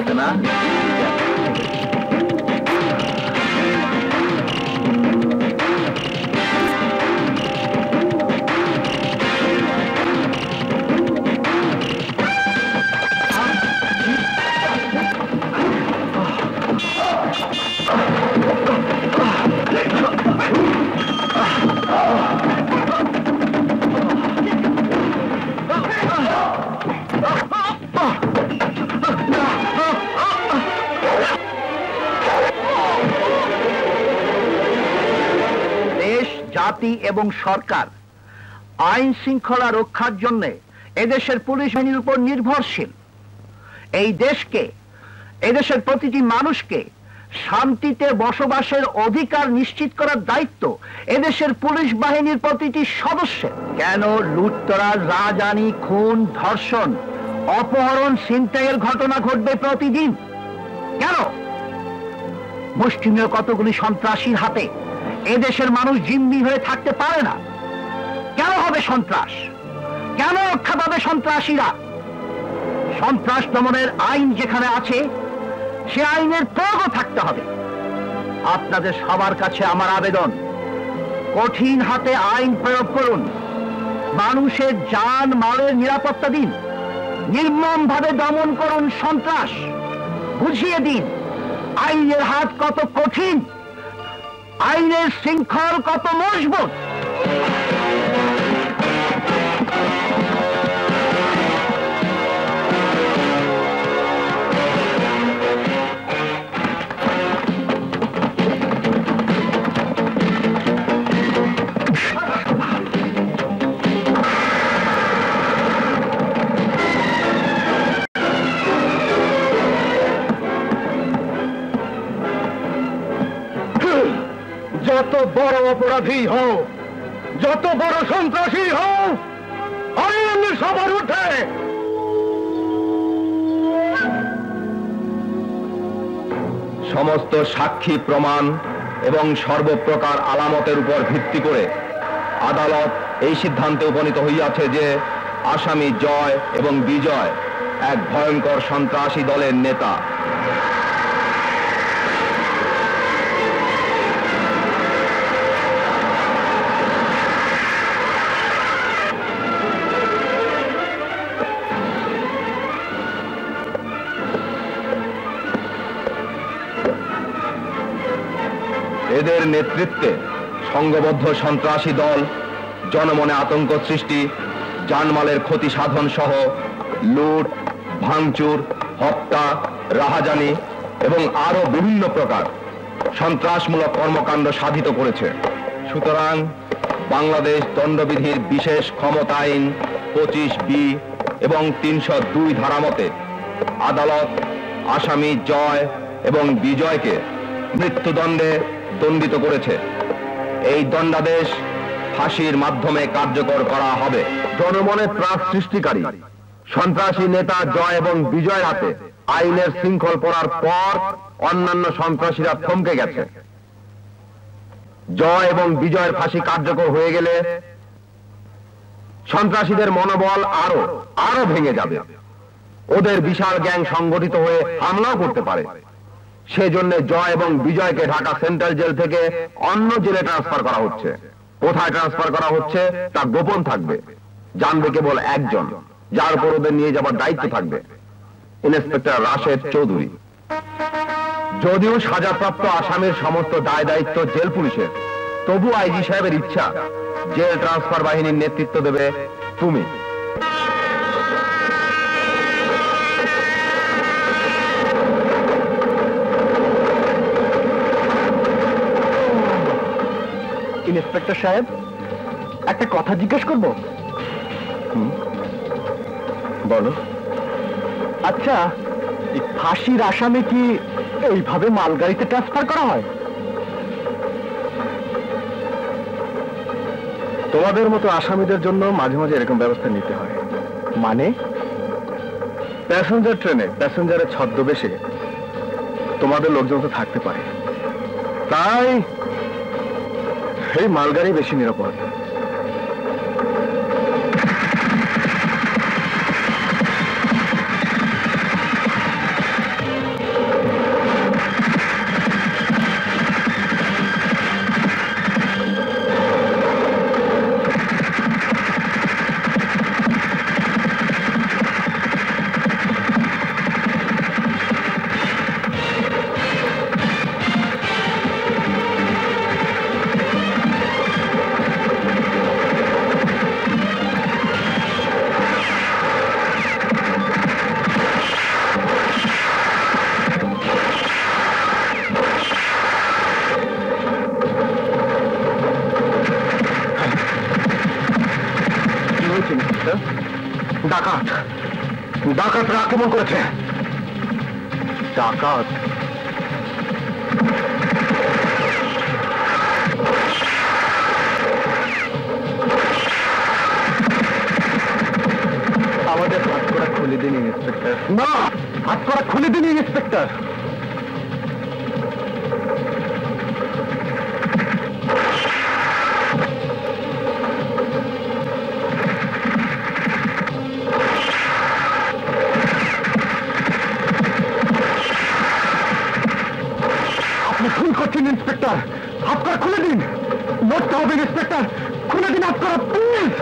আছে না? জাতি এবং সরকার আইন শৃঙ্খলা রক্ষার জন্য এদেশের পুলিশ বাহিনীর উপর নির্ভরশীল। এই দেশকে, এদেশের প্রতিটি মানুষকে শান্তিতে বসবাসের অধিকার নিশ্চিত করার দায়িত্ব এদেশের পুলিশ বাহিনীর প্রতিটি সদস্যের। কেন লুটতরাজ, রাজধানী, খুন, ধর্ষণ, অপহরণ, ছিনতাইয়ের ঘটনা ঘটবে প্রতিদিন? কেন মুষ্টিমেয় কতগুলি সন্ত্রাসীর হাতে এদেশের মানুষ জিম্মি হয়ে থাকতে পারে না? কেন হবে সন্ত্রাস? কেন রক্ষা পাবে সন্ত্রাসীরা? সন্ত্রাস দমনের আইন যেখানে আছে সে আইনের প্রয়োগও থাকতে হবে। আপনাদের সবার কাছে আমার আবেদন, কঠিন হাতে আইন প্রয়োগ করুন, মানুষের জান মালের নিরাপত্তা দিন, নির্মমভাবে দমন করুন সন্ত্রাস, বুঝিয়ে দিন আইনের হাত কত কঠিন, আইনের শৃঙ্খল কত মজবুত। যত বড় অপরাধী হও, যত বড় সন্ত্রাসী হও, আইন সবার উঠে। সমস্ত সাক্ষী প্রমাণ এবং সর্বপ্রকার আলামতের উপর ভিত্তি করে আদালত এই সিদ্ধান্তে উপনীত হইয়াছে যে আসামি জয় এবং বিজয় এক ভয়ঙ্কর সন্ত্রাসী দলের নেতা। এদের নেতৃত্বে সংঘবদ্ধ সন্ত্রাসী দল জনমনে আতঙ্ক সৃষ্টি, জানমালের ক্ষতি সাধন সহ লুট, ভাঙচুর, হত্যা, রাহাজানি এবং আরো বিভিন্ন প্রকার সন্ত্রাসমূলক কর্মকাণ্ড সাধিত করেছে। সুতরাং বাংলাদেশ দণ্ডবিধির বিশেষ ক্ষমতা আইন 25B এবং 302 ধারা মতে আদালত আসামি জয় এবং বিজয়কে মৃত্যুদণ্ডে দণ্ডিত করেছে। এই দণ্ডাদেশ ফাঁসির মাধ্যমে কার্যকর করা হবে। জনমনে ত্রাস সৃষ্টিকারী সন্ত্রাসী নেতা জয় এবং বিজয়ের হাতে আইনের শৃঙ্খল পড়ার পর অন্যান্য সন্ত্রাসীরা থমকে গেছে। জয় এবং বিজয়ের ফাঁসি কার্যকর হয়ে গেলে সন্ত্রাসীদের মনোবল আরো ভেঙে যাবে। ওদের বিশাল গ্যাং সংগঠিত হয়ে হামলাও করতে পারে। সেজন্য জয় এবং বিজয়কে ঢাকা সেন্ট্রাল জেল থেকে অন্য জেলে ট্রান্সফার করা হচ্ছে। কোথায় ট্রান্সফার করা হচ্ছে তা গোপন থাকবে, জানবে কেবল একজন, যার উপর ওদের নিয়ে যাবার দায়িত্ব থাকবে, ইন্সপেক্টর রাশেদ চৌধুরী। যদিও সাজাপ্রাপ্ত আসামির সমস্ত দায় দায়িত্ব জেল পুলিশের, তবু আইজি সাহেবের ইচ্ছা জেল ট্রান্সফার বাহিনীর নেতৃত্ব দেবে তুমি। ইন্সপেক্টর সাহেব, একটা কথা জিজ্ঞেস করব? বলো। আচ্ছা, ফাঁসির আসামি কি এইভাবে মালগাড়িতে ট্রান্সফার করা হয়? তোমাদের মতো আসামিদের জন্য মাঝে মাঝে এরকম ব্যবস্থা নিতে হয়। মানে? প্যাসেঞ্জার ট্রেনে প্যাসেঞ্জারের ছদ্মবেশে তোমাদের লোকজন তো থাকতে পারে, তাই এই মালগাড়ি বেশি নিরাপদ। ডাকাতরা আক্রমণ করেছে। ডাকাত? আমাদের হাত করা খুলে দিন ইন্সপেক্টর। না, হাত করা খুলে দিন ইন্সপেক্টর। আপনি ভুল করছেন ইন্সপেক্টর, হাত করা খুলে দিন। লড়তে হবে ইন্সপেক্টর, খুলে দিন হাত করা প্লিজ।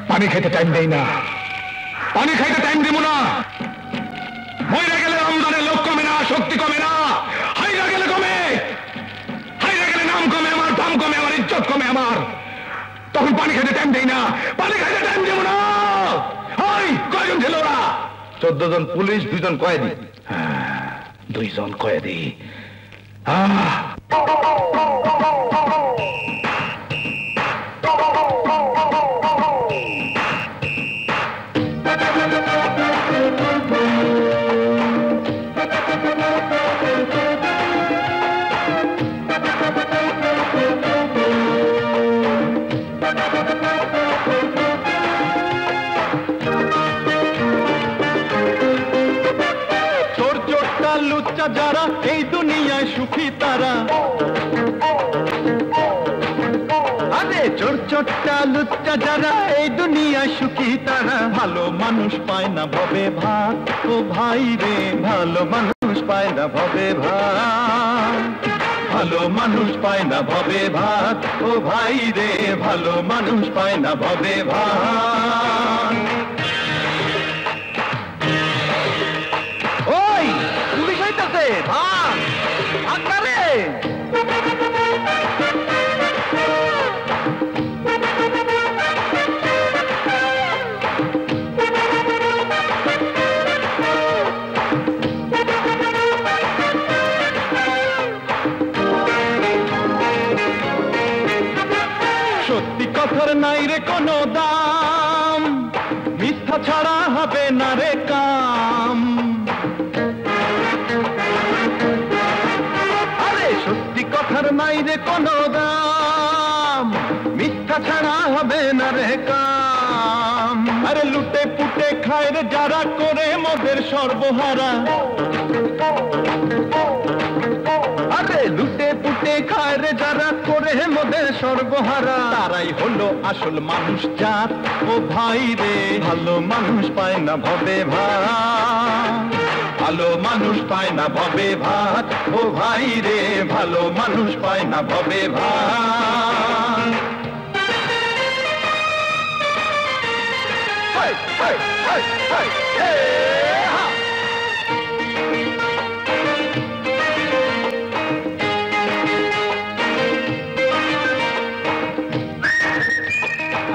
পানি খাইতে টাইম দেই না, পানি খাইতে টাইম দিব না। মরে গেলে রমজানের লোক কমে না, শক্তি কমে না। হাইরা গেলে কমে, হাইরা গেলে নাম কমে আমার, দাম কমে আমার, ইজ্জত কমে আমার। তখন পানি খাইতে টাইম দেই না, পানি খাইতে টাইম দিব না। ওই কয়জন ছিল ওরা? 14 জন পুলিশ, 2 জন কয়েদি। 2 জন কয়েদি। যারা এই দুনিয়ায় সুখী তারা, আরে চোর চোরটা লুচ্চা যারা এই দুনিয়ায় সুখী তারা। ভালো মানুষ পায় না ভবে ভাত, ও ভাই রে ভালো মানুষ পায় না ভবে ভাত। ভালো মানুষ পায় না ভবে ভাত, ও ভাই রে ভালো মানুষ পায় না ভবে ভাত। ওই পুলিশ হইতেছে, ভাগ ভাগ না রে। সত্যি কথার নাই রে কোনো দাম, মিথ্যা ছাড়া হবে না রে কাম। আরে সত্যি কথার নাই রে কোনো দাম, মিথ্যা ছাড়া হবে না রে কাম। আরে লুটে পুটে খায় রে যারা, করে মদের সর্বহারা। আরে লুটে পুটে খায় রে যারা, করে মদের সর্বহারা। তারাই হলো আসল মানুষ জাত, ও ভাই রে ভালো মানুষ পায় না ভবে ভাত। ভালো মানুষ পায় না ভবে ভাত, ও ভাই রে ভালো মানুষ পায় না ভবে ভাত।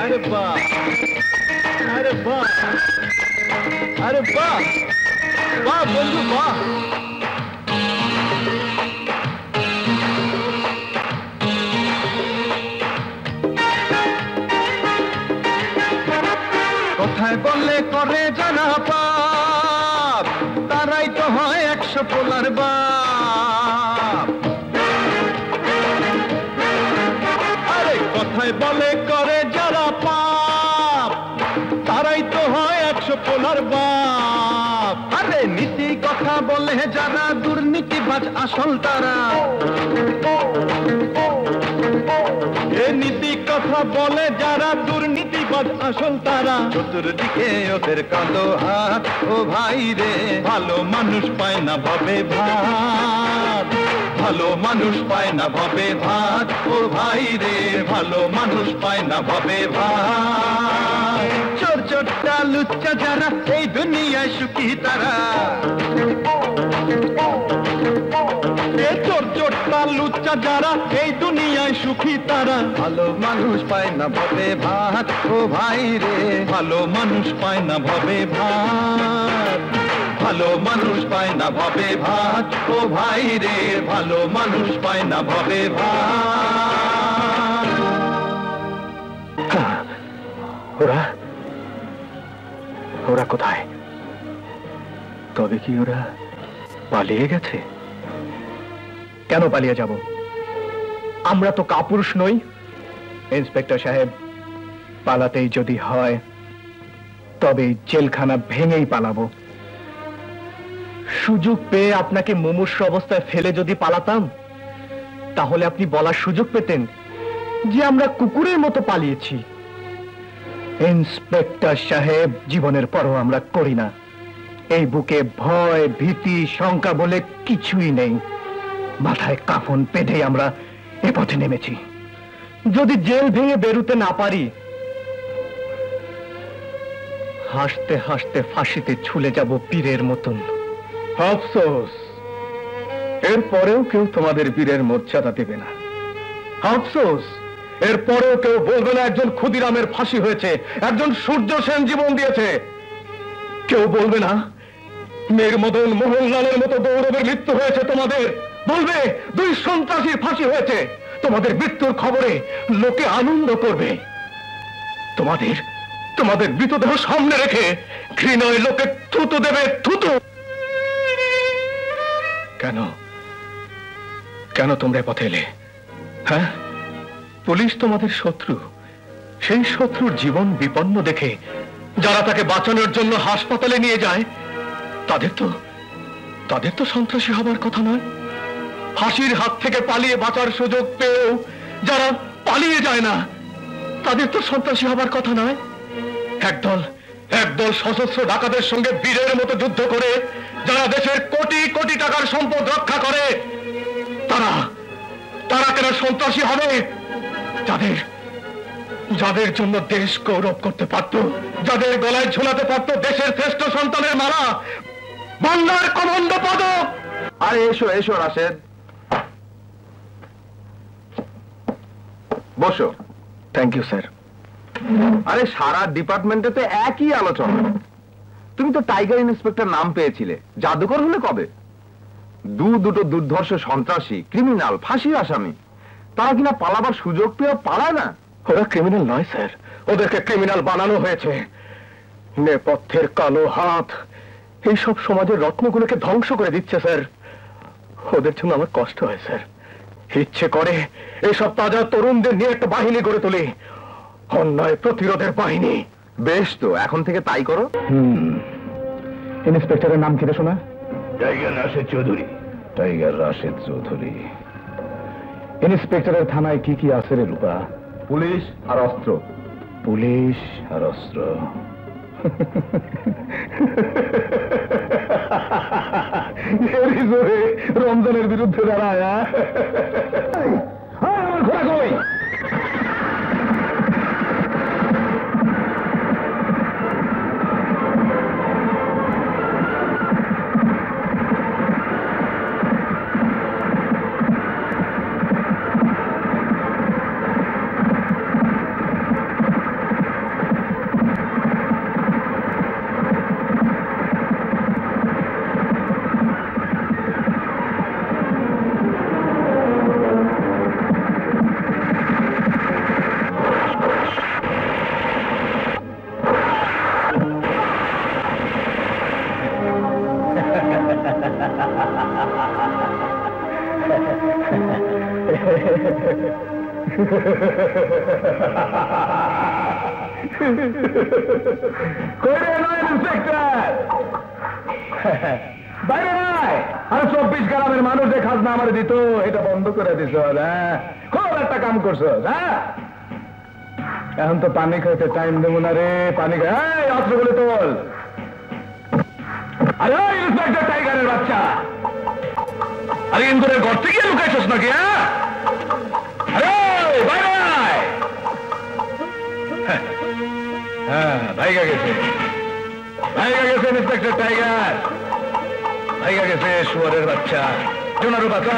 अरे वाह, अरे वाह, अरे वाह, वाह बंधु वाह। কথায় বললে করে জানা পাপ, তারাই তো হয় 100 পোলার বাপ। আরে কথায় বলে পোলার বাপ। আরে নীতি কথা বলে যারা দুর্নীতিবাজ আসল তারা, এ নীতি কথা বলে যারা দুর্নীতিবাজ আসল তারা। চতুর্দিকে ওদের কালো হাত, ও ভাই রে ভালো মানুষ পায় না ভাবে ভাত, ভালো মানুষ পায় না ভাবে ভাত, ও ভাই রে ভালো মানুষ পায় না ভাবে ভাত। চোর চোরটা লুচ্চা যারা এই দুনিয়ায় সুখী তারা, চোর চোরটা লুচ্চা যারা এই দুনিয়ায় সুখী তারা। ভালো মানুষ পায় না ভাবে ভাত, ও ভাই রে ভালো মানুষ পায় না ভাবে ভাত, ভালো মানুষ পায় না ভাবে ভাত, ও ভাই রে ভালো মানুষ পায় না ভাবে ভাত। ওরা ওরা কোথায়? তবে কি ওরা পালিয়ে গেছে? কেন পালিয়ে যাব? আমরা তো কাপুরুষ নই। ইন্সপেক্টর সাহেব, পালাতেই যদি হয় তবে জেলখানা ভেঙেই পালাবো। সুযোগ পেয়ে আপনাকে মুমূর্ষু অবস্থায় ফেলে যদি পালাতাম, তাহলে আপনি বলার সুযোগ পেতেন যে আমরা কুকুরের মতো পালিয়েছি। ইন্সপেক্টর সাহেব, জীবনের পরও আমরা করি না। এই বুকে ভয়, ভীতি, শঙ্কা বলে কিছুই নেই। মাথায় কাফন পেঁধে আমরা এ পথে নেমেছি। যদি জেল ভেঙে বেরুতে না পারি, হাসতে হাসতে ফাঁসিতে ঝুলে যাব পীরের মতন। আফসোস, এরপরেও কেউ তোমাদের পীরের মর্যাদা দেবে না। আফসোস, এরপরেও কেউ বলবে না একজন ক্ষুদিরামের ফাঁসি হয়েছে, একজন সূর্য সেন জীবন দিয়েছে। কেউ বলবে না মীর মদন মোহনলালের মতো গৌরবের মৃত্যু হয়েছে তোমাদের। বলবে দুই সন্ত্রাসীর ফাঁসি হয়েছে। তোমাদের মৃত্যুর খবরে লোকে আনন্দ করবে। তোমাদের তোমাদের মৃতদেহ সামনে রেখে ঘৃণায় লোকে থুতু দেবে, থুতু। কেন কেন তোমরা পথে এলে? হ্যাঁ, পুলিশ তোমাদের শত্রু। সেই শত্রুর জীবন বিপন্ন দেখে যারা তাকে বাঁচানোর জন্য হাসপাতালে নিয়ে যায়, তাদের তো সন্ত্রাসী হবার কথা নয়। ফাঁসির হাত থেকে পালিয়ে বাঁচার সুযোগ পেয়েও যারা পালিয়ে যায় না, তাদের তো সন্ত্রাসী হবার কথা নয়। একদল সশস্ত্র ডাকাতের সঙ্গে বীরের মতো যুদ্ধ করে যারা দেশের কোটি কোটি টাকার সম্পদ রক্ষা করে, তারা কেন সন্ত্রাসী হবে? যাদের জন্য দেশ গৌরব করতে পারত, যাদের গলায় ঝোলাতে পারত দেশের শ্রেষ্ঠ সন্তানের মালা, বাংলার কমন্ড পদক। আরে এসো এসো রাশেদ, বসো। Thank you sir. আরে সারা ডিপার্টমেন্টে তো একই আলোচনা। তুমি তো টাইগার ইন্সপেক্টর নাম পেয়েছিলে, জাদুকর হলে কবে? দুটো দুর্ধর্ষ সন্ত্রাসী, ক্রিমিনাল, ফাঁসির আসামি, তারা কিনা পালাবার সুযোগ পেয়েও পালায় না। ওরা ক্রিমিনাল নয় স্যার, ওদেরকে ক্রিমিনাল বানানো হয়েছে। নেপথ্যের কালো হাত এইসব সমাজের রত্নগুলোকে ধ্বংস করে দিচ্ছে স্যার। ওদের জন্য আমার কষ্ট হয় স্যার। ইচ্ছে করে এইসব তাজা তরুণদের নিয়ে একটা বাহিনী গড়ে তুলি, অন্যায় প্রতিরোধের বাহিনী। বেশ তো, এখন থেকে তাই করো। ইন্সপেক্টরের নাম কি শোনা? টাইগার রাশেদ চৌধুরী। টাইগার রাশেদ চৌধুরী। ইন্সপেক্টরের থানায় কি কি আছে রে রূপা? পুলিশ আর অস্ত্র। পুলিশ আর অস্ত্র। রমজানের বিরুদ্ধে দাঁড়ায়। ঘোড়া কই? কইরে নয় ইন্সপেক্টর, বাইরে নয়। আর 24 গ্রামের মানুষ যে খাজনা আমার দিত, এটা বন্ধ করে দিছ। খুব একটা কাম করছো। হ্যাঁ, এখন তো পানি খাইতে টাইম দেবো না রে। পানি খাই, অস্ত্রগুলো তোল। আরে ইন্সপেক্টর টাইগারের বাচ্চা, আরে ইন্দুরের ঘর থেকে লুকাইছস নাকি? বাইরে আয়। হ্যাঁ, ভাইগা গেছে, ভাইগা গেছে ইন্সপেক্টর টাইগার, ভাইগা গেছে শুয়ারের বাচ্চা। সোনারু বাচ্চা,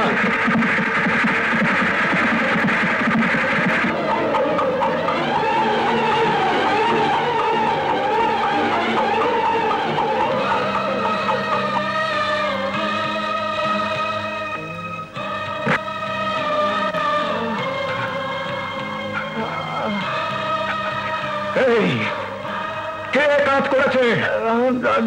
কে কাজ করেছে? রমজান।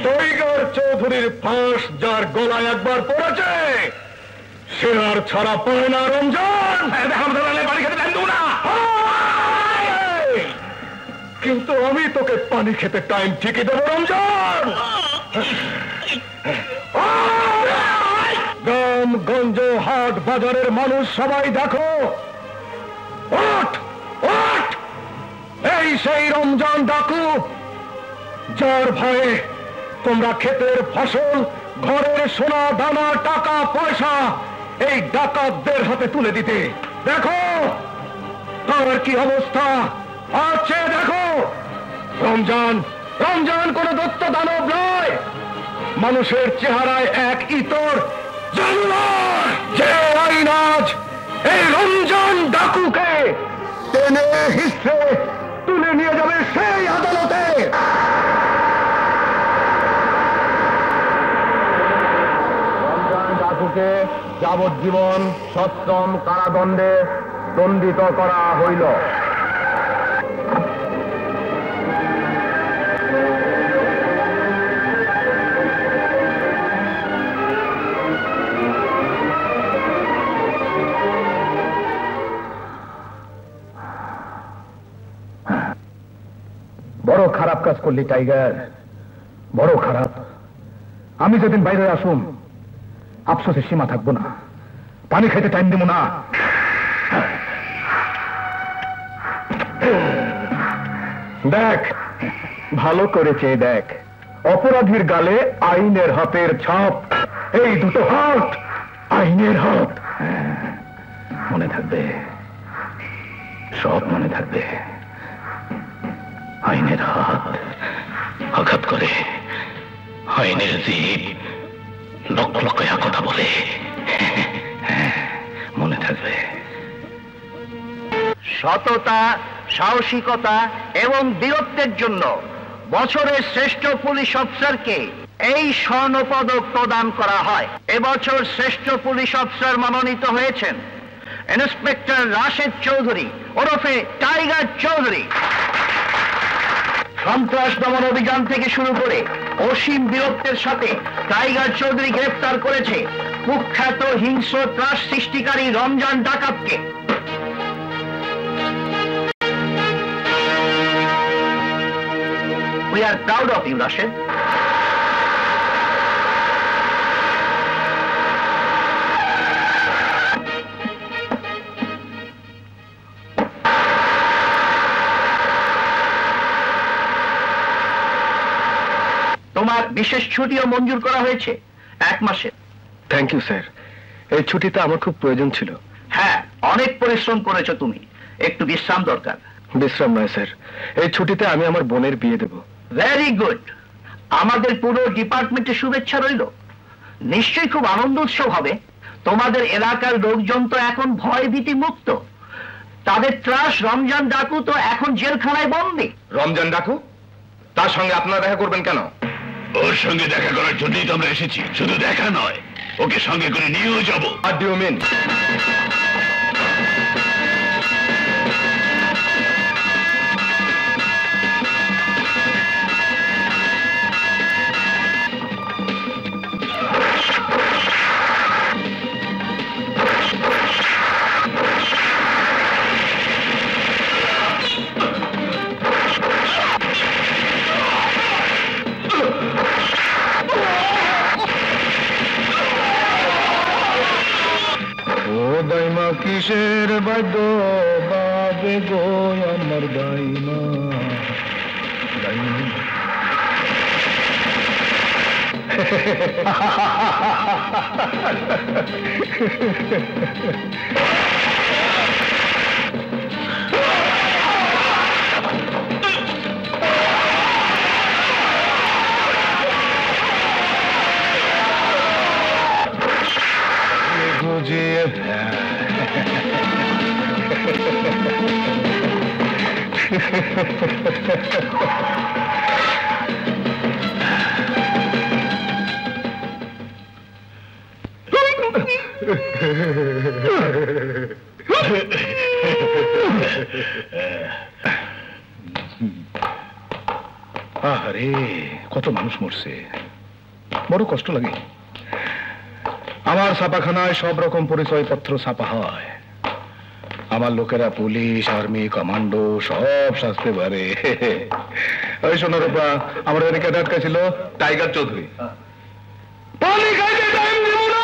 টাইগার চৌধুরীর ফাঁস যার গলায় একবার পড়েছে, সে আর ছাড়া পায় না। রমজান, পানি খেতে টাইম দেবো না, কিন্তু আমি তোকে পানি খেতে টাইম ঠিকই দেবো। রমজান, গ্রামগঞ্জ হাট বাজারের মানুষ সবাই দেখো, ওঠ ওঠ, এই সেই রমজান ডাকু, যার ভয়ে তোমরা ক্ষেতের ফসল, ঘরের সোনা দানা, টাকা পয়সা এই ডাকাতদের হাতে তুলে দিতে। দেখো তার কি অবস্থা আছে, দেখো। রমজান, রমজান কোন দত্ত দানব নয়, মানুষের চেহারায় এক ইতর জানোয়ার, যে আইন আজ এই রমজান ডাকুকে টেনে হিসে তুলে নিয়ে যাবে সেই আদালতে। রমজান ডাকুকে যাবজ্জীবন সশ্রম কারাদণ্ডে দণ্ডিত করা হইল। বড় খারাপ কাজ করলি টাইগার, বড় খারাপ। আমি যেদিন বাইরে আসুম, আফসোসের সীমা থাকবো না, পানি খাইতে টাইম দিব না। দেখ, ভালো করেছে, দেখ, অপরাধীর গালে আইনের হাতের ছাপ। এই দুটো হাত আইনের হাত, মনে থাকবে, সব মনে থাকবে। আইনের হাত আঘাত করে, আইনের জীব লক্ষ্যয়া কথা বলে, মনে থাকবে। সততা, সাহসিকতা এবং বীরত্বের জন্য বছরের শ্রেষ্ঠ পুলিশ অফিসারকে এই স্বর্ণপদক প্রদান করা হয়। এবছর শ্রেষ্ঠ পুলিশ অফিসার মনোনীত হয়েছেন ইন্সপেক্টর রাশেদ চৌধুরী ওরফে টাইগার চৌধুরী। সন্ত্রাস দমন অভিযান থেকে শুরু করে অসীম বীরত্বের সাথে টাইগার চৌধুরী গ্রেফতার করেছে কুখ্যাত হিংস্র ত্রাস সৃষ্টিকারী Ramzan ডাকাতকে। We are proud of you, Rashid. তোমার বিশেষ ছুটিও মঞ্জুর করা হয়েছে 1 মাসের। থ্যাংক ইউ স্যার, এই ছুটিটা আমার খুব প্রয়োজন ছিল। হ্যাঁ, অনেক পরিশ্রম করেছো তুমি, একটু বিশ্রাম দরকার। বিশ্রাম নয় স্যার, এই ছুটিতে আমি আমার বোনের বিয়ে দেব। ভেরি গুড, আমাদের পুরো ডিপার্টমেন্টের শুভেচ্ছা রইল। নিশ্চয়ই খুব আনন্দ উৎসব হবে। তোমাদের এলাকার লোকজন তো এখন ভয় ভীতি মুক্ত। তাদের ত্রাস রমজান ডাকু তো এখন জেলখানায় বন্দী। রমজান ডাকু? তার সঙ্গে আপনারা দেখা করবেন কেন? ওর সঙ্গে দেখা করার জন্যই তো আমরা এসেছি। শুধু দেখা নয়, ওকে সঙ্গে করে নিয়েও যাব। What do you mean? দাইমা কিসের বাদ্য বাবে গো আমার দাইমা আরে কত মানুষ মরছে, বড় কষ্ট লাগে। আমার ছাপাখানায় সব রকম পরিচয়পত্র ছাপা হয়। আমার লোকেরা পুলিশ, আর্মি, কমান্ডো সব শাস্তে পারে। ওই শোনো রূপা, আমার এদিকে আটকা ছিল টাইগার চৌধুরী। পানি খাইতে টাইম দিব না।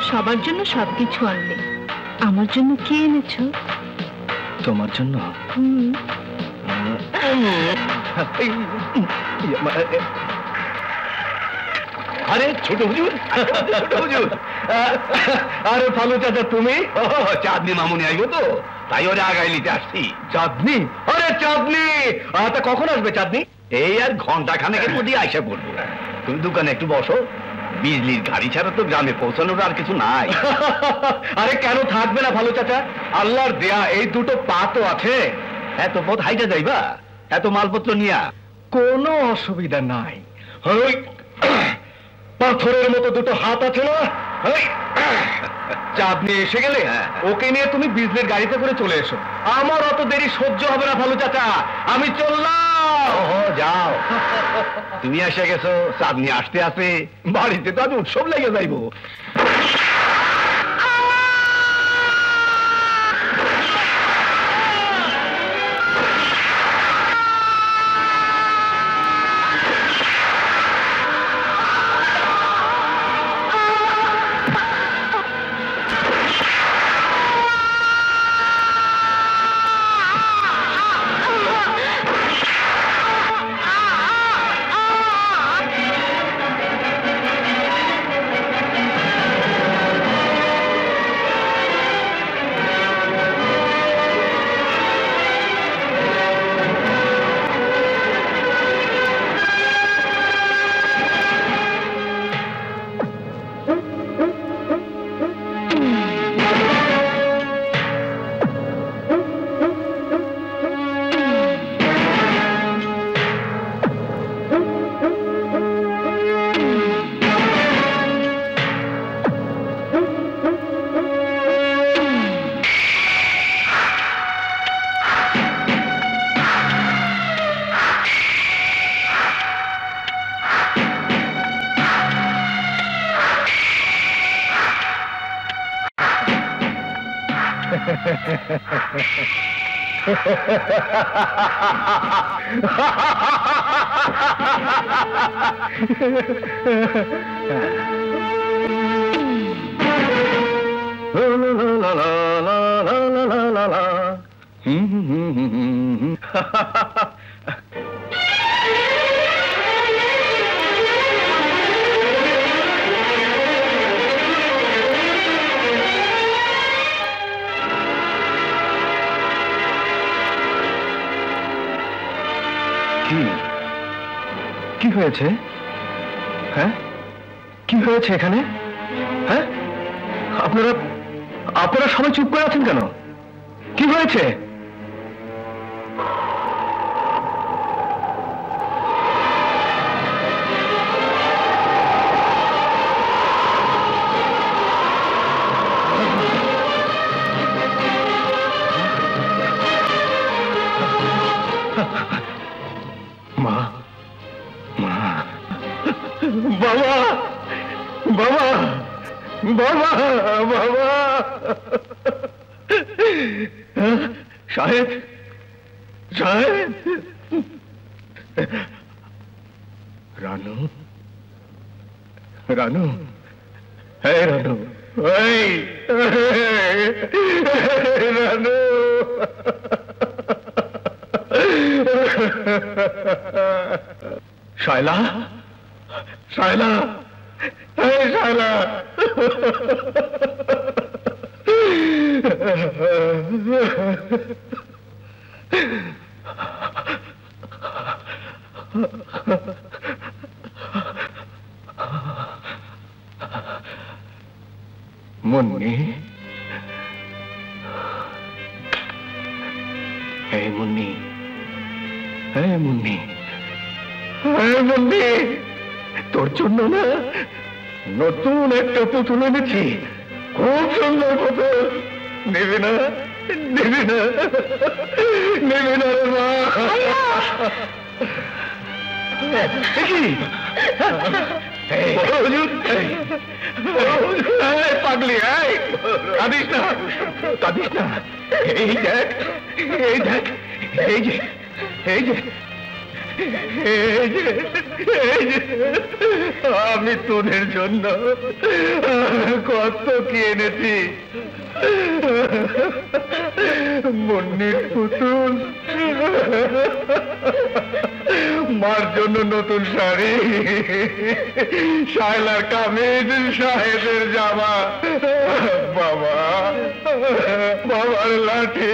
সবার জন্য সবকিছু আনলে, আমার জন্য কি এনেছো? তোমার জন্য আরে ছোট হুজুর, ছোট হুজুর। আরে ভালো চাচা, তুমি? চাঁদনি মামুনি আইব তো, তাই ওরে আগায় নিতে আসছি। চাঁদনি? আরে চাঁদনি, তা কখন আসবে চাঁদনি? এই আর ঘন্টা খানেকের মধ্যে আইসা পড়বো। তুমি দোকানে একটু বসো, বিজলির গাড়ি ছাড়া তো গ্রামে পৌঁছানোর আর কিছু নাই। আরে কেন থাকবে না ভালো চাচা, আল্লাহর দেয়া এই দুটো পা তো আছে। এত পথ হাইটা যাইবা, এত মালপত্র নিয়া? কোনো অসুবিধা নাই। ওই পাথরের মতো দুটো হাত আছে না, চাঁদনি এসে গেলে ওকে নিয়ে তুমি বিজলির গাড়িতে করে চলে এসো। আমার অত দেরি সহ্য হবে না ভালো চাচা, আমি চললাম। ওহো, যাও। তুমি এসে গেছো, চাঁদনি আসতে আসতে বাড়িতে তো আজ উৎসব লেগে যাইবো। কি হয়েছে? হ্যাঁ, কি হয়েছে এখানে? হ্যাঁ, আপনারা সবাই চুপ করে আছেন কেন? কি হয়েছে? মা, মা, বাবা, বাবা, বাবা, বাবা, সাহেব, সাহেব, রানু, রানু, এই রানু, এই রানু, শায়লা, শায়লা, এই শায়লা, মুন্নি, এই মুন্নি, এই মুন্নি, এই মুন্নি, তোর জন্য না নতুন একটা পুতুল এনেছি, খুব সুন্দর পুতুল, নেবে না, নেবে না, নেবে না রে মা। পাগলি, কাঁদিস না, কাঁদিস না, এই দেখ, এই দেখ, এই যে, এই যে, আমি তোদের জন্য কত কি এনেছি, মুন্নির পুতুল, মার জন্য নতুন শাড়ি, শায়লার কামিজ, সাহেবের জামা, বাবা, বাবার লাঠি,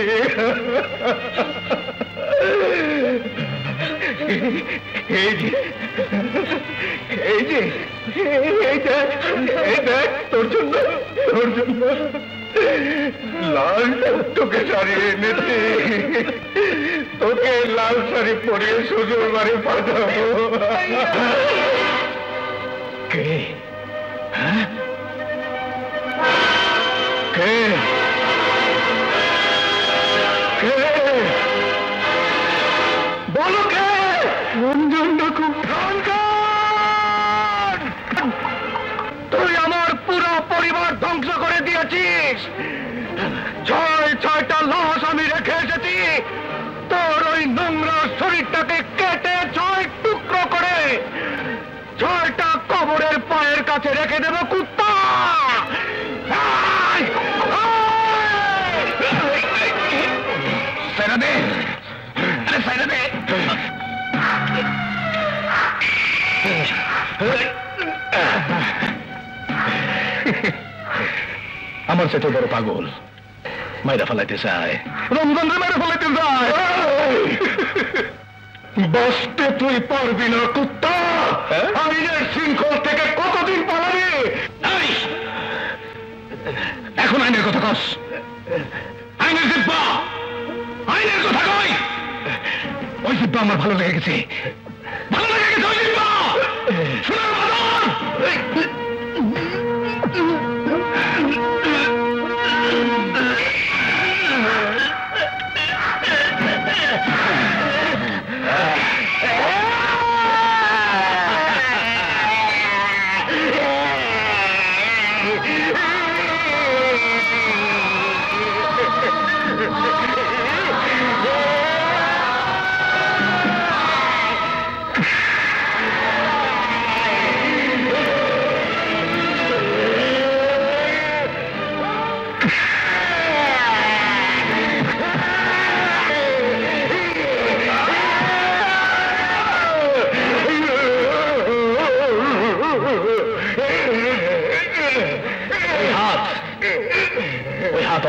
এই যে, এই যে, এই দেখ, এই দেখ, তোর জন্য, তোর জন্য লাল তোকে শাড়ি এনেছি, তোকে লাল শাড়ি পরিয়ে শ্বশুর বাড়ি পাঠাবো। কে? হ্যাঁ, কে? কে? বলো কে? রঞ্জন খুব তুই আমার পুরো পরিবার ধ্বংস করে দিয়েছিস, ছয়টা লাশ আমি রেখে এসেছি, তোর ওই নোংরা শরীরটাকে কেটে 6 টুকরো করে 6টা কবরের পায়ের কাছে রেখে দেব, কুত্তা। সেরা দে, সেরা দে। আমার চেয়ে বড় পাগল, মাইরা ফেলাইতে চায়, রমজান মাইরা ফেলাইতে চায়। বসতে তুই পারবি না, কুত্তা। আইনের শৃঙ্খল থেকে কতদিন পালাবি? এখন আইনের কথা কস, আইনের জিব্বা, আইনের কথা কই। ওই জিব্বা আমার ভালো লেগে গেছে, ভালো লেগে গেছে ওই জিব্বা। শোনার বাদন,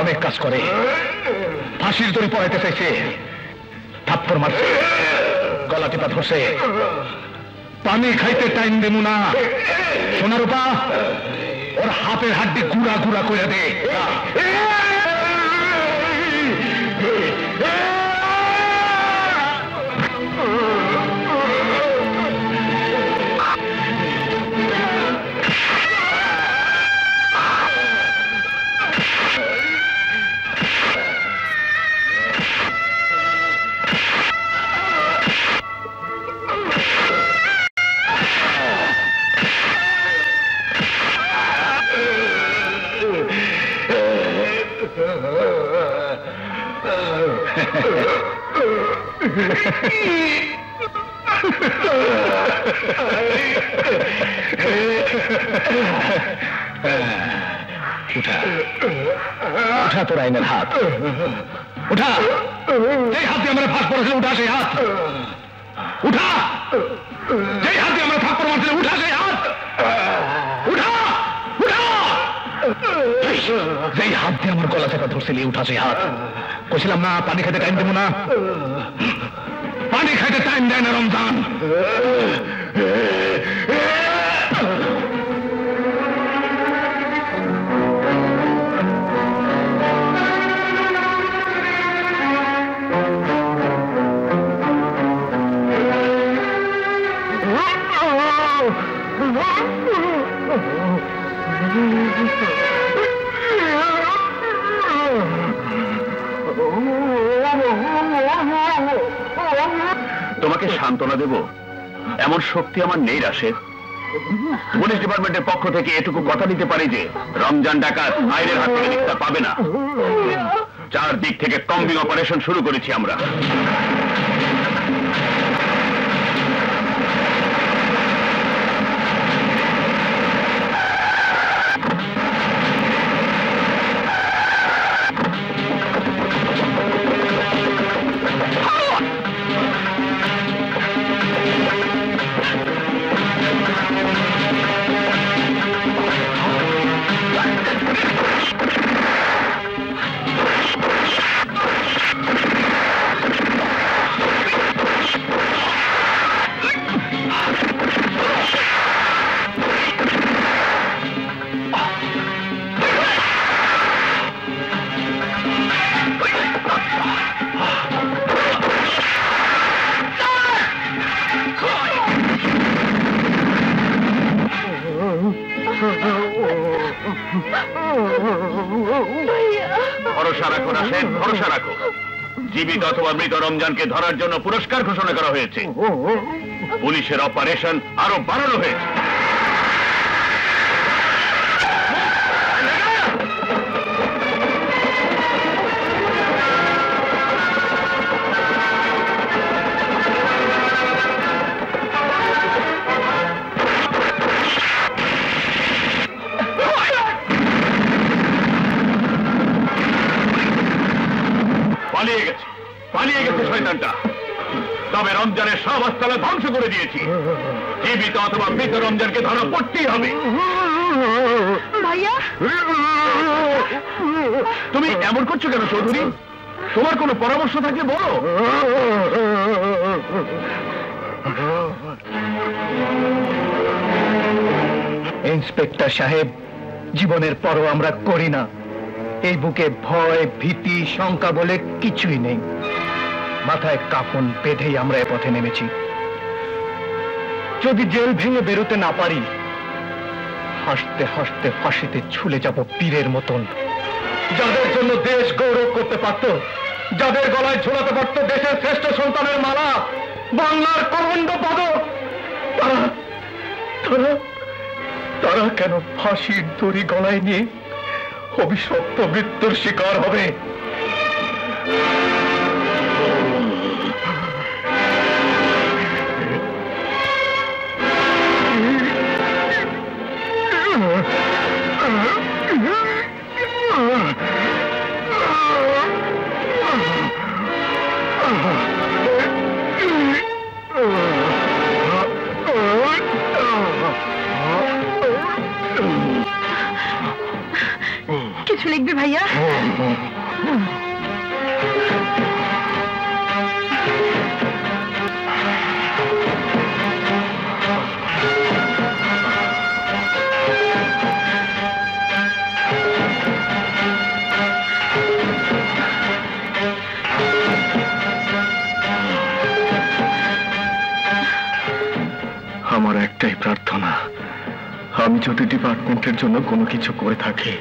অনেক কাজ করে। ফাঁসির দড়ি পড়াইতে চাইছে, থাপ্পড় মারছে, গলা টিপা ধরছে। পানি খাইতে টাইম দেবো না। সোনার রূপা, ওর হাতের হাড্ডি গুড়া গুড়া করে দে। উঠা তোর আইনের হাত, উঠা। যেই হাত দিয়ে আমরা ফাঁস পড়েছিল, উঠা সেই হাত। উঠা। যেই হাত দিয়ে আমরা ফাঁস পড়ে মারছিল, উঠা সেই হাত। উঠা, উঠা। যেই হাত দিয়ে আমার গলা চেপা ধরছিলি, উঠা সেই হাত। কইছিলাম না পানি খাইতে টাইম দেবো না। পানি খাইতে টাইম দেয় না রমজান। তোমাকে সান্ত্বনা দেব এমন শক্তি আমার নেই রাশেদ। পুলিশ ডিপার্টমেন্টের পক্ষ থেকে এটুকু কথা দিতে পারি যে রমজান ডাকাত আইনের হাত থেকে নিস্তার পাবে না। চারদিক থেকে কম্বিং অপারেশন শুরু করেছি আমরা। ভরসা রাখো রাশেদ, ভরসা রাখো। জীবিত অথবা মৃত রমজানকে ধরার জন্য পুরস্কার ঘোষণা করা হয়েছে। পুলিশের অপারেশন আরো বাড়ানো হয়েছে। পালিয়ে গেছে শয়তানটা। তবে রমজানের সব আস্তানা ধ্বংস করে দিয়েছি। জীবিত অথবা মৃত রমজানকে ধরা পড়তেই হবে। ভাইয়া, তুমি এমন করছো কেন চৌধুরী? তোমার কোনো পরামর্শ থাকলে বলো। ইন্সপেক্টর সাহেব, জীবনের পরও আমরা করি না। এই বুকে ভয়, ভীতি, শঙ্কা বলে কিছুই নেই। মাথায় কাফন বেঁধেই আমরা এ পথে নেমেছি। যদি জেল ভেঙে বেরোতে না পারি, হাসতে হাসতে ফাঁসিতে ঝুলে যাব পীরের মতন। যাদের জন্য দেশ গৌরব করতে পারত, যাদের গলায় ঝোলাতে পারত দেশের শ্রেষ্ঠ সন্তানের মালা, বাংলার কমণ্ড পদক, তারা কেন ফাঁসির দড়ি গলায় নিয়ে অভিশপ্ত মৃত্যুর শিকার হবে? কিছু লিখবি ভাইয়া? আমার একটাই প্রার্থনা, আমি যদি ডিপার্টমেন্টের জন্য কোনো কিছু করে থাকি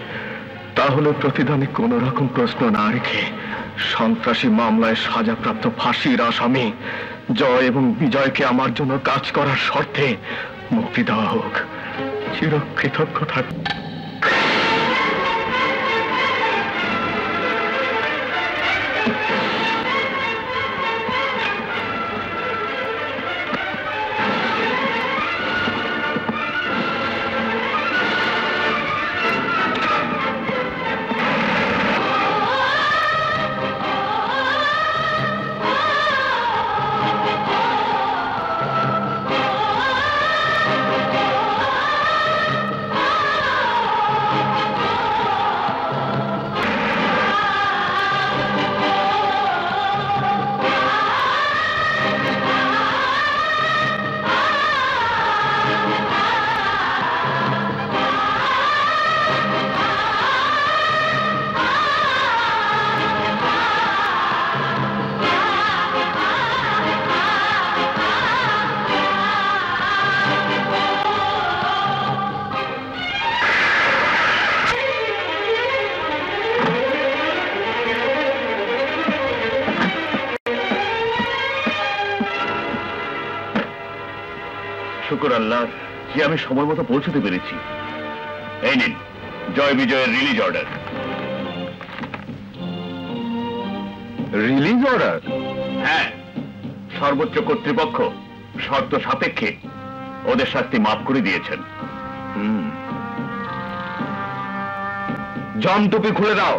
তাহলে প্রতিদানে কোনো রকম প্রশ্ন না রেখে সন্ত্রাসী মামলায় সাজাপ্রাপ্ত ফাঁসির আসামি জয় এবং বিজয়কে আমার জন্য কাজ করার শর্তে মুক্তি দেওয়া হোক। চিরকৃতজ্ঞ থাক। শুকর আল্লাহ যে আমি সময় মতো পৌঁছতে পেরেছি। এই নিন জয় বিজয়ের রিলিজ অর্ডার। Release order? হ্যাঁ, সর্বোচ্চ কর্তৃপক্ষ শর্ত সাপেক্ষে ওদের শাস্তি মাফ করে দিয়েছেন। জন টুপি খুলে দাও।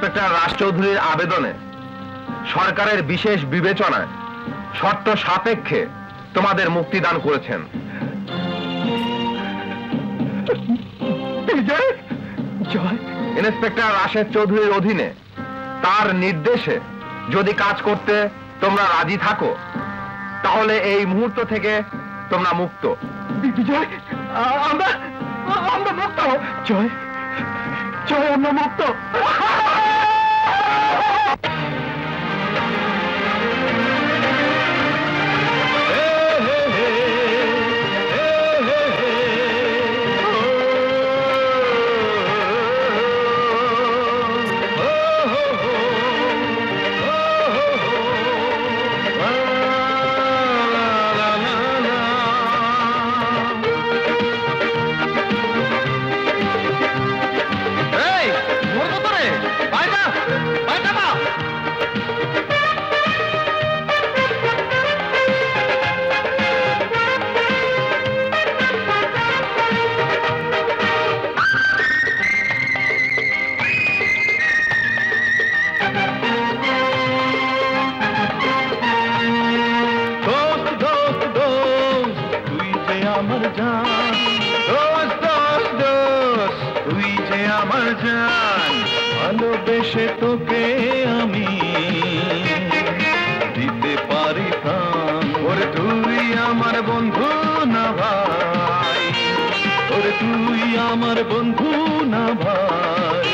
ইন্সপেক্টর রাজ চৌধুরীর আবেদনে সরকারের বিশেষ বিবেচনায় শর্ত সাপেক্ষে তোমাদের মুক্তিদান করেছেন। ইন্সপেক্টর রাশেদ চৌধুরীর অধীনে তার নির্দেশে যদি কাজ করতে তোমরা রাজি থাকো তাহলে এই মুহূর্ত থেকে তোমরা মুক্ত। বিজয়, আমরা মুক্ত। জয়, জয়, আমরা মুক্ত। ভালোবেসে তোকে আমি দিতে পারি প্রাণ। ওরে তুই আমার বন্ধু না ভাই, ওরে তুই আমার বন্ধু না ভাই,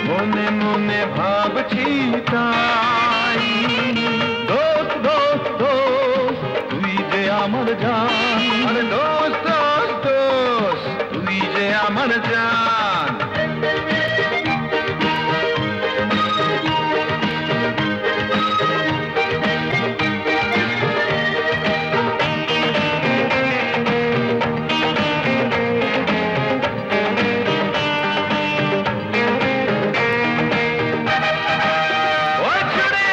মনে মনে ভাবছি তাই। দোস্ত দোস্ত দোস্ত তুই যে আমার জান, আরে দোস্ত দোস্ত দোস্ত তুই যে আমার জান। ওই ছুরি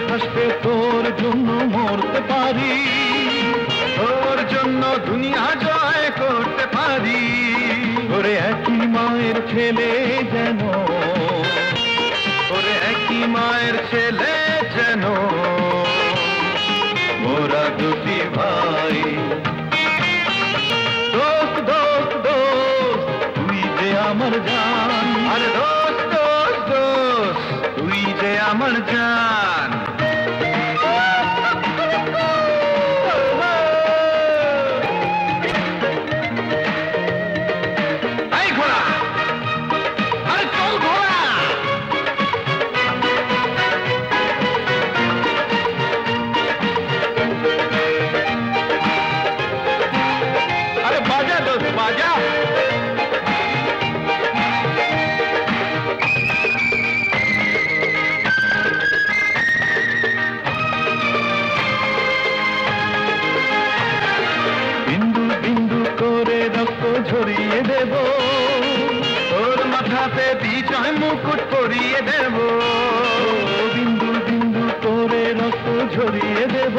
হাসতে তোর জন্য মরতে পারি, তোর জন্য দুনিয়া জয় করতে পারি। ওরে একই মায়ের ছেলে যেন, ওরে একই মায়ের ছেলে যেন, মোরা দুটি ভাই। দোস্ত দোস্ত দোস্ত তুই যে আমার জান, আরে দোস্ত দোস্ত দোস্ত তুই যে আমার জান। এই ঘোড়া, আরে চল ঘোড়া। আরে বাজা দোস্ত বাজা। বিন্দু বিন্দু করে রক্ত ঝরিয়ে দেব, তোর মাথাতে বিজয় মুকুট পরিয়ে দেব। বিন্দু বিন্দু করে রক্ত ঝরিয়ে দেব,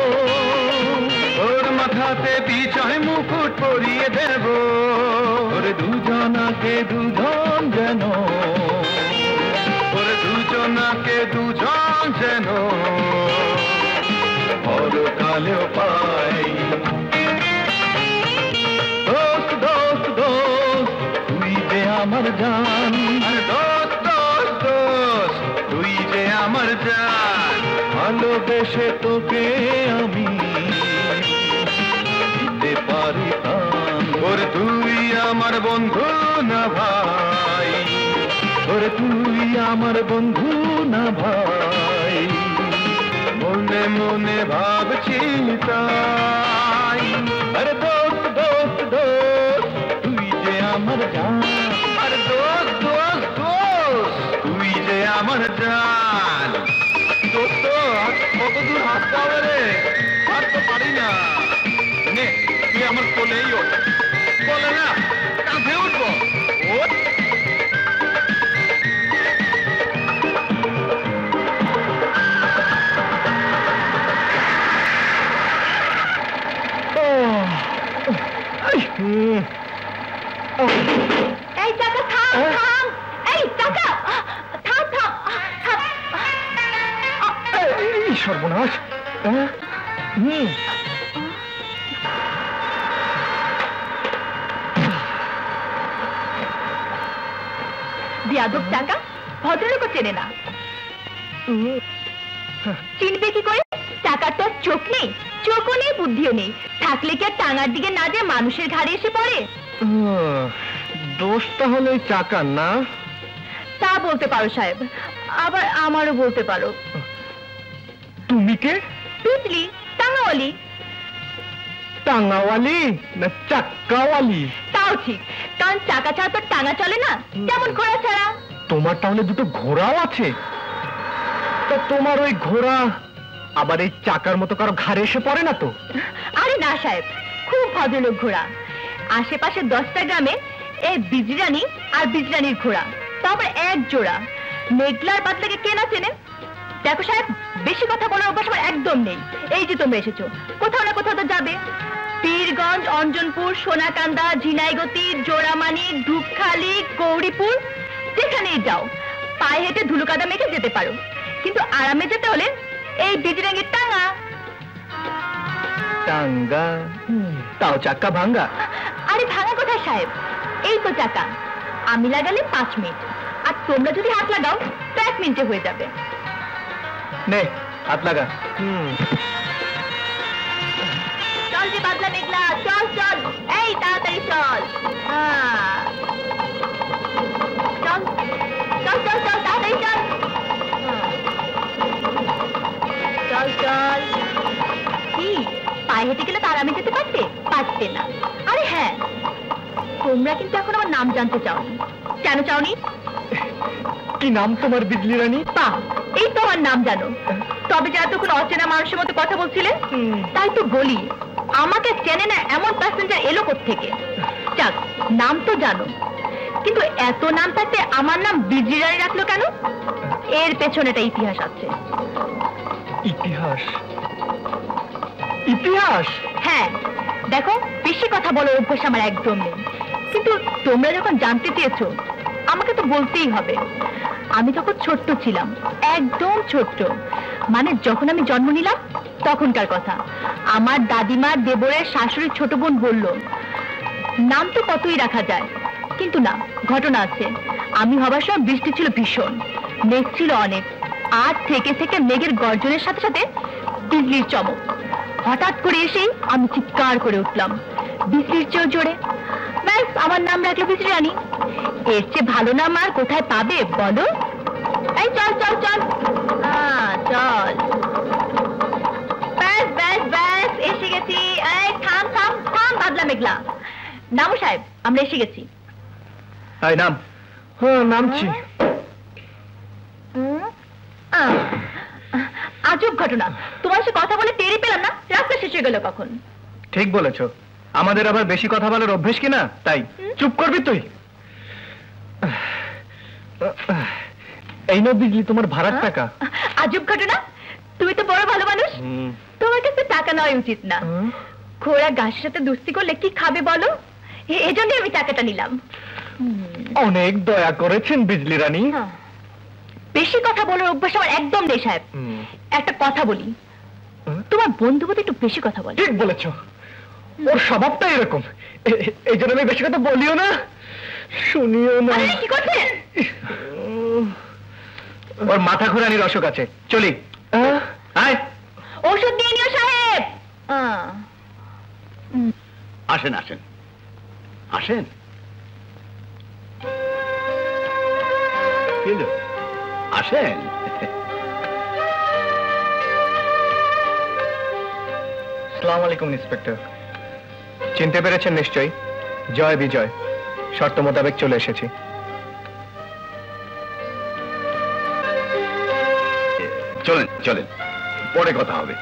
তোর মাথাতে বিজয় মুকুট পরিয়ে দেব। ওরে দুজনাকে দুজন যেন, ওরে দুজনাকে দুজন যেন পরকালেও পাই। দোস্ত দোস্ত দোস্ত তুই যে আমার জান, আরে দোস্ত দোস্ত দোস্ত তুই যে আমার জান। ভালোবেসে তোকে আমি দিতে পারি প্রাণ। ওরে তুই আমার বন্ধু না ভাই, ওরে তুই আমার বন্ধু না ভাই। মনে মনে ভাবছি তাই। আরে দোস্ত দোস্ত দোস্ত তুই যে আমার জান, আরে দোস্ত দোস্ত দোস্ত তুই যে আমার জান। দোস্ত কত দূর হাঁটতে হবে রে, হাঁটতে পারি না। নে তুই আমার কোলেই ওঠ, বলে না কাঁধে উঠবো, ওঠ। এই চাকা থাম থাম, এই চাকা থাম থাম থাম। এই সর্বনাশ। বিয়াদব চাকা ভদ্রলোকও চেনে না। চিনবে কি করে? চাকার তো চোখ নেই, চোখও নেই, বুদ্ধিও নেই। থাকলে কি আর টাঙার দিকে না যে মানুষের ঘাড়ে এসে পড়ে? দোষ তাহলে চাকার না? তা বলতে পারো সাহেব, আবার আমারও বলতে পারো। তুমি কে? পিছলি টাঙাওয়ালি। টাঙাওয়ালি না চাক্কাওয়ালি? তাও ঠিক, কারণ চাকা ছাড়া তো টাঙা চলে না, যেমন ঘোড়া ছাড়া। তোমার তাহলে দুটো ঘোড়াও আছে? তা তোমার ওই ঘোড়া আবার এই চাকার মতো কারো ঘাড়ে এসে পড়ে না তো? আরে না সাহেব, খুব ভদ্রলোক ঘোড়া। আশেপাশে 10টা গ্রামে এই বিজরানি আর বিজরানির ঘোড়া, তারপর এক জোড়া। মেঘলার বাদলাকে কে না চেনে? দেখো সাহেব, বেশি কথা বলার অভ্যাস আমার একদম নেই। এই যে তোমরা এসেছো, কোথাও না কোথাও তো যাবে। পীরগঞ্জ, অঞ্জনপুর, সোনাকান্দা, ঝিনাইগতি, জোড়ামানি, ধূপখালি, গৌরীপুর, যেখানেই যাও পায়ে হেঁটে ধুলোকাদা মেখে যেতে পারো। কিন্তু আরামে যেতে হলে এই বিজরাঙ্গের টাঙা। টাঙ্গা? তাও চাক্কা ভাঙ্গা? আরে ভাঙা কোথায় সাহেব, এই তো চাকা। আমি লাগালে 5 মিনিট, আর তোমরা যদি হাত লাগাও তো 1 মিনিটে হয়ে যাবে। নে হাত লাগা। চল যে বাদলা মেঘলা, চল চল, এই তাড়াতাড়ি চল। চল চল চল চল, তাড়াতাড়ি চল। চল চল। কি পায়ে হেঁটে গেলে তার আমি যেতে পারতে না? আরে হ্যাঁ, তোমরা কিন্তু এখন আমার নাম জানতে চাওনি। কেন চাওনি? কি নাম তোমার বিজলি রানী? বাহ, এই তোমার নাম জানো। তবে যা তখন অচেনা মানুষের মতো কথা বলছিলে, তাই তো বলি আমাকে চেনে না এমন প্যাসেঞ্জার এলো কোত্থেকে। যাক, নাম তো জানো, কিন্তু এত নাম থাকতে আমার নাম বিজলি রানী রাখলো কেন? এর পেছনে একটা ইতিহাস আছে। ইতিহাস ইতিহাস? হ্যাঁ দেখো, বেশি কথা বলার অভ্যাস আমার একদম নেই, কিন্তু তোমরা যখন জানতে চেয়েছো আমাকে তো বলতেই হবে। আমি তখন ছোট্ট ছিলাম, একদম ছোট্ট, মানে যখন আমি জন্ম নিলাম তখনকার কথা। আমার দাদিমার দেবরের শাশুড়ির ছোট বোন বলল, নাম তো কতই রাখা যায়, কিন্তু না, ঘটনা আছে। আমি হবার সময় বৃষ্টি ছিল ভীষণ, মেঘ ছিল অনেক, আর থেকে থেকে মেঘের গর্জনের সাথে সাথে বিজলির চমক। হঠাৎ করে এসেই আমি চিৎকার করে উঠলাম, বিজলির চেয়েও জোরে। ব্যাস, আমার নাম রাখলো বিজলি রানী। এর চেয়ে ভালো নাম আর কোথায় পাবে বলো? এই চল চল চল, চল। ব্যাস ব্যাস ব্যাস, এসে গেছি। এই থাম থাম থাম, বাদলা মেঘলা। নামো সাহেব, আমরা এসে গেছি। এই নাম। হ্যাঁ, নামছি। আজব ঘটনা, তোমার সাথে কথা বলে টেরই পেলাম না রাস্তা শেষ হয়ে গেল কখন। ঠিক বলেছো, আমাদের আবার বেশি কথা বলার অভ্যেস কিনা, তাই। চুপ করবি তুই। এই নো বিজলি, তোমার ভাড়ার টাকা। আজব ঘটনা, তুমি তো বড় ভালো মানুষ, তোমার কাছে টাকা নেওয়া উচিত না। ঘোড়া ঘাসের সাথে দুস্তি করলে কি খাবে বলো, এজন্য আমি টাকাটা নিলাম। অনেক দয়া করেছেন বিজলি রানী। বেশি কথা বলার অভ্যাস আমার একদম নেই সাহেব। একটা কথা বলি, তোমার বন্ধু বোধ একটু বেশি কথা বলে। ঠিক বলেছ, ওর স্বভাবটা এরকম, এই জন্য আমি বেশি কথা বলিও না, শুনিও না। কি করছেন? ওর মাথা ঘোরানির অসুখ আছে, চলি। ওষুধ দিয়ে নিও সাহেব। আসেন আসেন আসেন। আসেন। আসসালামু আলাইকুম ইন্সপেক্টর। চিনতে পেরেছেন নিশ্চয়ই? জয় বিজয়, শর্ত মোতাবেক চলে এসেছি। চলেন চলেন, পরে কথা হবে,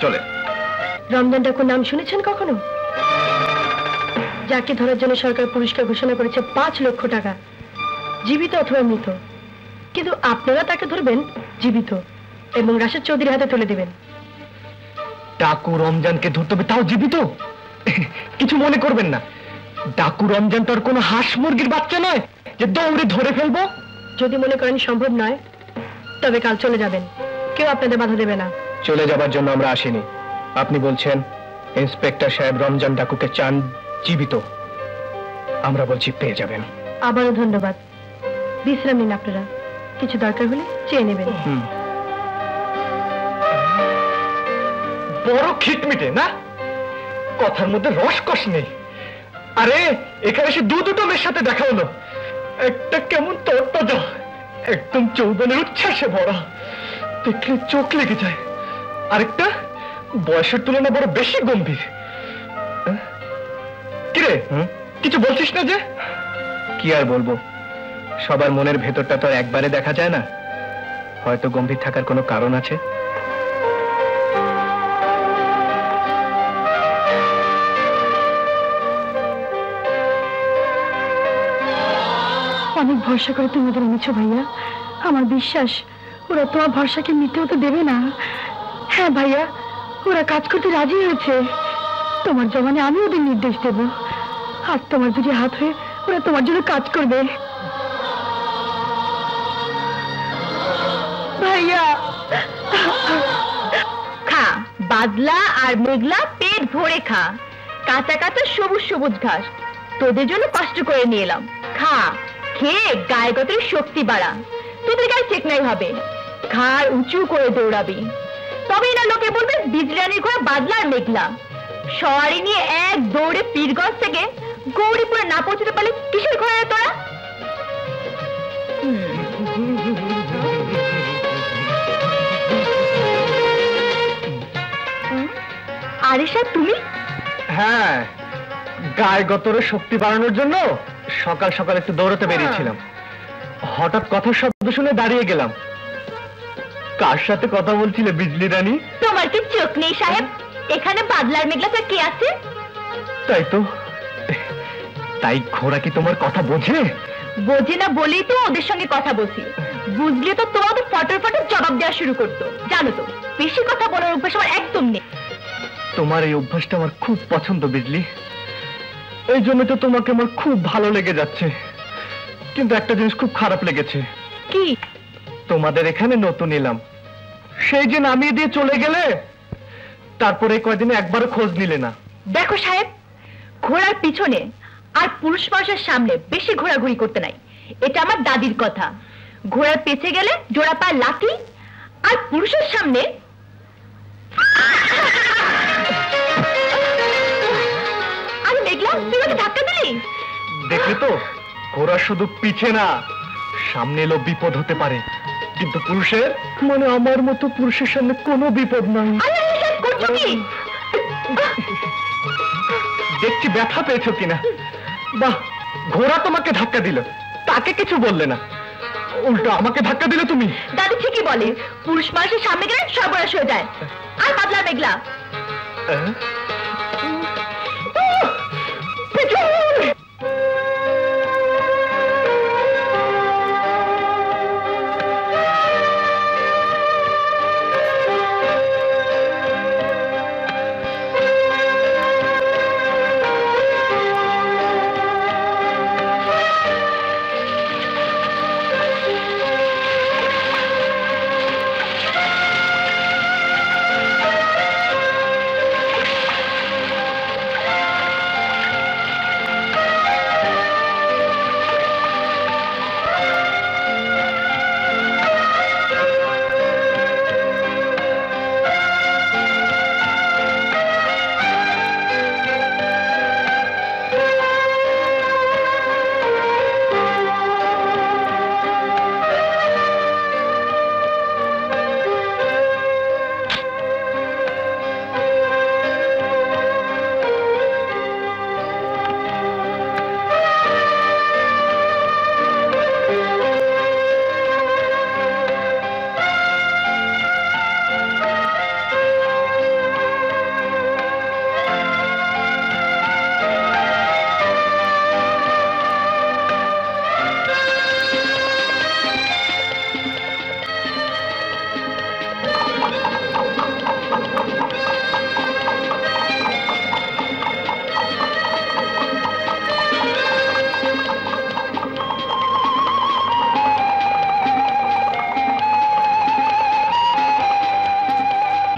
চলেন। রমজান ঠাকুর নাম শুনেছেন কখনো? যাকে ধরার জন্য সরকার পুরস্কার ঘোষণা করেছে 5 লক্ষ টাকা, জীবিত অথবা মৃত। কিন্তু আপনারা তাকে ধরবেন জীবিত এবং রাশেদ চৌধুরীর হাতে তুলে দিবেন। ডাকু রমজানকে ধরতে হবে, তাও জীবিত? কিছু মনে করবেন না, ডাকু রমজান তো আর কোনো হাঁস মুরগির বাচ্চা নয় যে দৌড়ে ধরে ফেলবো। যদি মনে করেন সম্ভব নয়, তবে কাল চলে যাবেন, কেউ আপনাদের বাধা দেবে না। চলে যাবার জন্য আমরা আসিনি। আপনি বলছেন ইন্সপেক্টর সাহেব রমজান ডাকুকে চান জীবিত, আমরা বলছি পেয়ে যাবেন। আবারও ধন্যবাদ। বিশ্রাম নিন আপনারা, কিছু দরকার হলে চেয়ে নেবেন। বড় খিটমিটে না, কথার মধ্যে রসকস নেই। আরে এখানে সে দুটো মেয়ের সাথে দেখা হলো, একটা কেমন তরতাজা, একদম যৌবনের উচ্ছ্বাসে ভরা, দেখলে চোখ লেগে যায়। আরেকটা বয়সের তুলনায় বড় বেশি গম্ভীর। কিরে, কিছু বলছিস না যে? কি আর বলবো, সবার মনের ভেতরটা তো একবারে দেখা যায় না, হয়তো গম্ভীর থাকার কোনো কারণ আছে। অনেক ভরসা করে তুমি ওদের এনেছো ভাইয়া, আমার বিশ্বাস ওরা তোমার ভরসাকে মিথ্যে হতে দেবে না। হ্যাঁ ভাইয়া, ওরা কাজ করতে রাজি হয়েছে। তোমার জমানে আমি ওদের নির্দেশ দেব, আর তোমার দুটি হাত হয়ে ওরা তোমার জন্য কাজ করবে। ভাইয়া খা, বাদলা আর মেঘলা পেট ভরে খা, কাঁচা কাঁচা সবুজ সবুজ ঘাস তোদের জন্য কষ্ট করে নিয়ে এলাম। খা, খেয়ে গায়ে গতরে শক্তি বাড়া, তোদের গায়ে চেকনাই হবে, ঘাড় উঁচু করে দৌড়াবি, তবেই না লোকে বলবে বিজলানির ঘোড়া বাদলা আর মেঘলা। সওয়ারি নিয়ে এক দৌড়ে পীরগঞ্জ থেকে গৌরীপুরে না পৌঁছতে পারলে কিসের ঘোড়া তোরা? আরে সাহেব তুমি? হ্যাঁ, গায়ে গতরে শক্তি বাড়ানোর জন্য সকাল সকাল একটু দৌড়াতে বেরিয়েছিলাম। হঠাৎ কথার শব্দ শুনে দাঁড়িয়ে গেলাম। কার সাথে কথা বলছিলে বিজলি রানী? তোমার কি চোখ নেই সাহেব? এখানে বাদলার মেঘলা তো কে আছে? তাই তো, তাই ঘোড়া কি তোমার কথা বোঝে? বোঝে না বলেই তো ওদের সঙ্গে কথা বলছি, বুঝলে তো তোমাকে ফটর ফটর জবাব দেওয়া শুরু করতো, জানো তো। বেশি কথা বলার অভ্যাস আমার একদম নেই। তোমার এই অভ্যাসটা আমার খুব পছন্দ বিজলি, এই জন্য তো তোমাকে আমার খুব ভালো লেগে যাচ্ছে। কিন্তু একটা জিনিস খুব খারাপ লেগেছে। কি? তোমাদের এখানে নতুন এলাম, সেই যে নামিয়ে দিয়ে চলে গেলে, তারপরে কয়দিনে একবারও খোঁজ নিলে না। দেখো সাহেব, ঘোড়ার পিছনে আর পুরুষ মানুষের সামনে বেশি ঘোরাঘুরি করতে নাই, এটা আমার দাদির কথা। ঘোড়ার পেছে গেলে জোড়া পায় লাথি, আর পুরুষের সামনে আমি দেখলাম তুই ওকে ধাক্কা দিলি। দেখলে তো, ঘোড়া শুধু পিছে না, সামনে এলো বিপদ হতে পারে, কিন্তু পুরুষের মানে আমার মতো পুরুষের সামনে কোনো বিপদ নাই। আরে এসব করছো কি? দেখছি ব্যথা পেয়েছো কিনা। বাহ, ঘোড়া তোমাকে ধাক্কা দিল, তাকে কিছু বললে না, উল্টো আমাকে ধাক্কা দিলে তুমি। দাদি ঠিকই বলে, পুরুষ মানুষের সামনে গেলে সর্বনাশ হয়ে যায়। আর পাতলা মেঘলা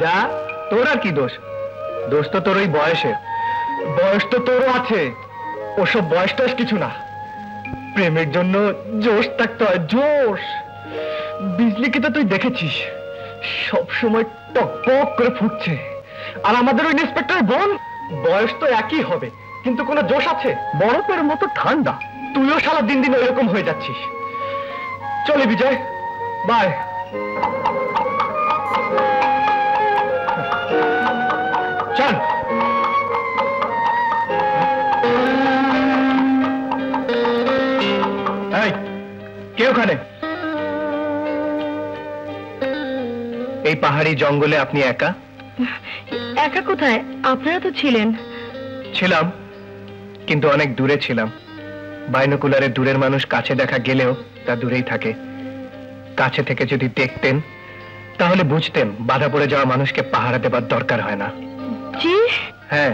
যা, তোর আর কি দোষ? দোষ তো তোর ওই বয়সের। বয়স তো তোরও আছে, ওসব বয়স টয়স কিছু না। প্রেমের জন্য জোশ থাকতে হয়, জোশ। বিজলিকে তো তুই দেখেছিস, সব সময় টক করে ফুটছে। আর আমাদের ওই ইন্সপেক্টর বোন, বয়স তো একই হবে, কিন্তু কোনো জোশ আছে? বরফের মতো ঠান্ডা। তুইও সারা দিন দিন ওইরকম হয়ে যাচ্ছিস। চলে বিজয়, বাই। চল। এই, কে ওখানে? এই পাহাড়ি জঙ্গলে আপনি একা? একা কোথায়, আপনারা তো ছিলেন। ছিলাম, কিন্তু অনেক দূরে ছিলাম। বাইনোকুলারে দূরের মানুষ কাছে দেখা গেলেও তা দূরেই থাকে। কাছে থেকে যদি দেখতেন তাহলে বুঝতেন বাধা পড়ে যাওয়া মানুষকে পাহারা দেবার দরকার হয় না। জি হ্যাঁ,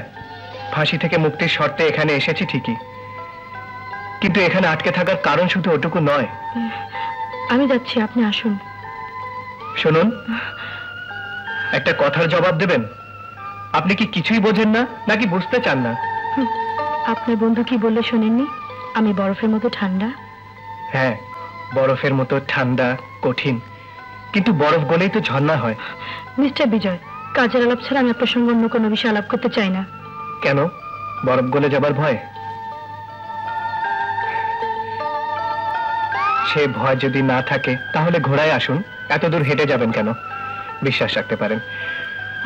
ফাঁসি থেকে মুক্তির শর্তে এখানে এসেছি ঠিকই, কিন্তু এখানে আটকে থাকার কারণ শুধু ওটুকু নয়। আমি যাচ্ছি, আপনি আসুন। শুনুন, একটা কথার জবাব দেবেন। আপনি কি কিছুই বোঝেন না, নাকি বুঝতে চান না? আপনার বন্ধু কি বললে শোনেননি? আমি বরফের মতো ঠান্ডা। হ্যাঁ, বরফের মতো ঠান্ডা, কঠিন, কিন্তু বরফ গলেই তো ঝর্ণা হয়। মিস্টার বিজয়, কাজের আলাপ ছাড়া আমি আপনার সঙ্গে অন্য কোনো বিষয়ে আলাপ করতে চাই না। কেন? বরফ গলে যাবার ভয়? সে ভয় যদি না থাকে তাহলে ঘোড়ায় আসুন। এত দূর হেঁটে যাবেন কেন? বিশ্বাস রাখতে পারেন,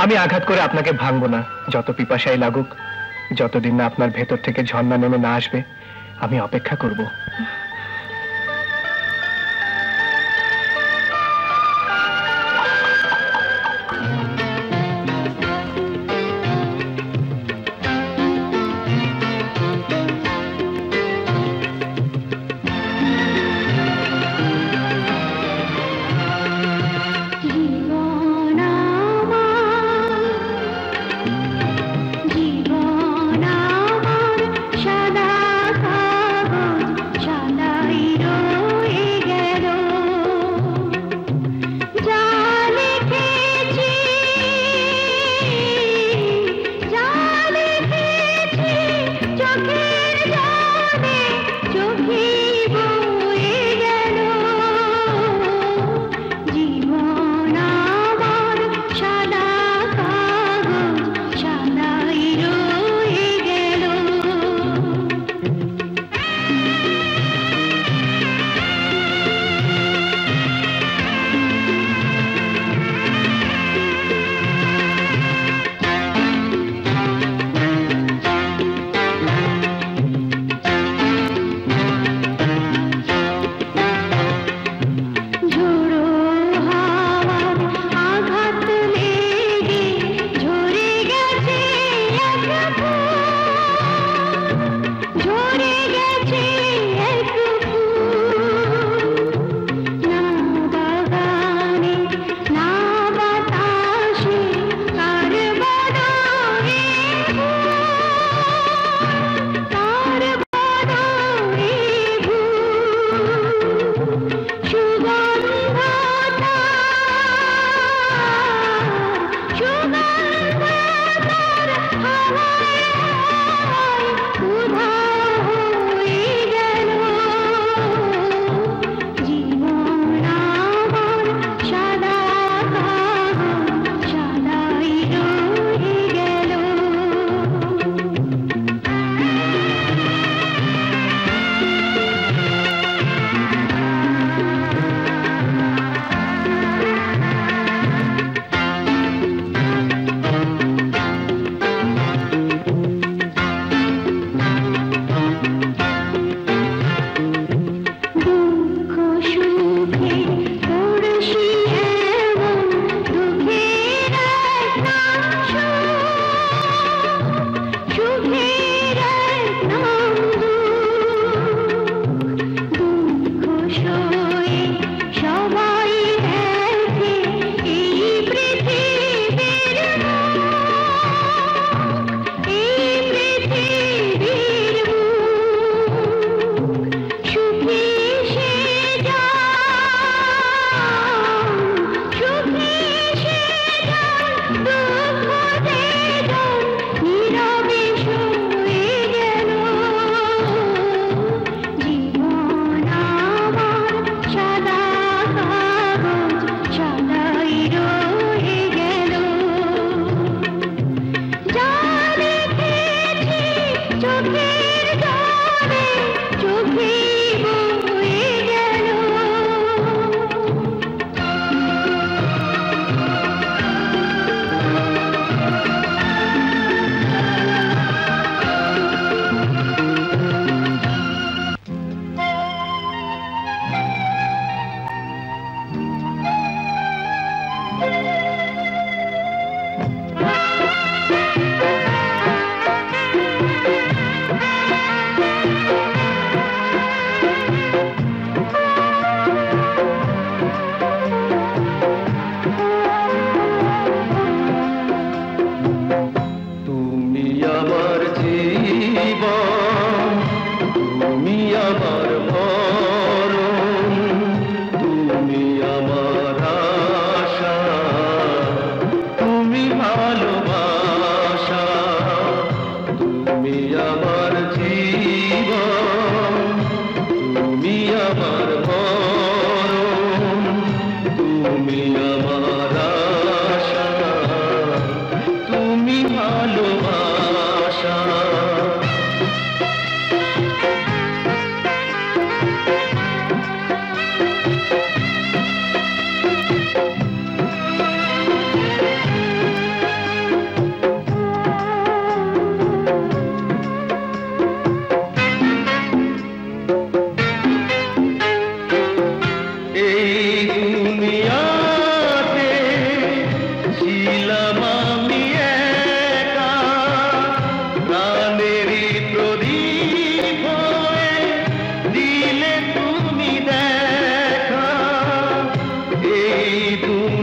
আমি আঘাত করে আপনাকে ভাঙবো না। যত পিপাসাই লাগুক, যতদিন না আপনার ভেতর থেকে ঝর্ণা নেমে না আসবে, আমি অপেক্ষা করব।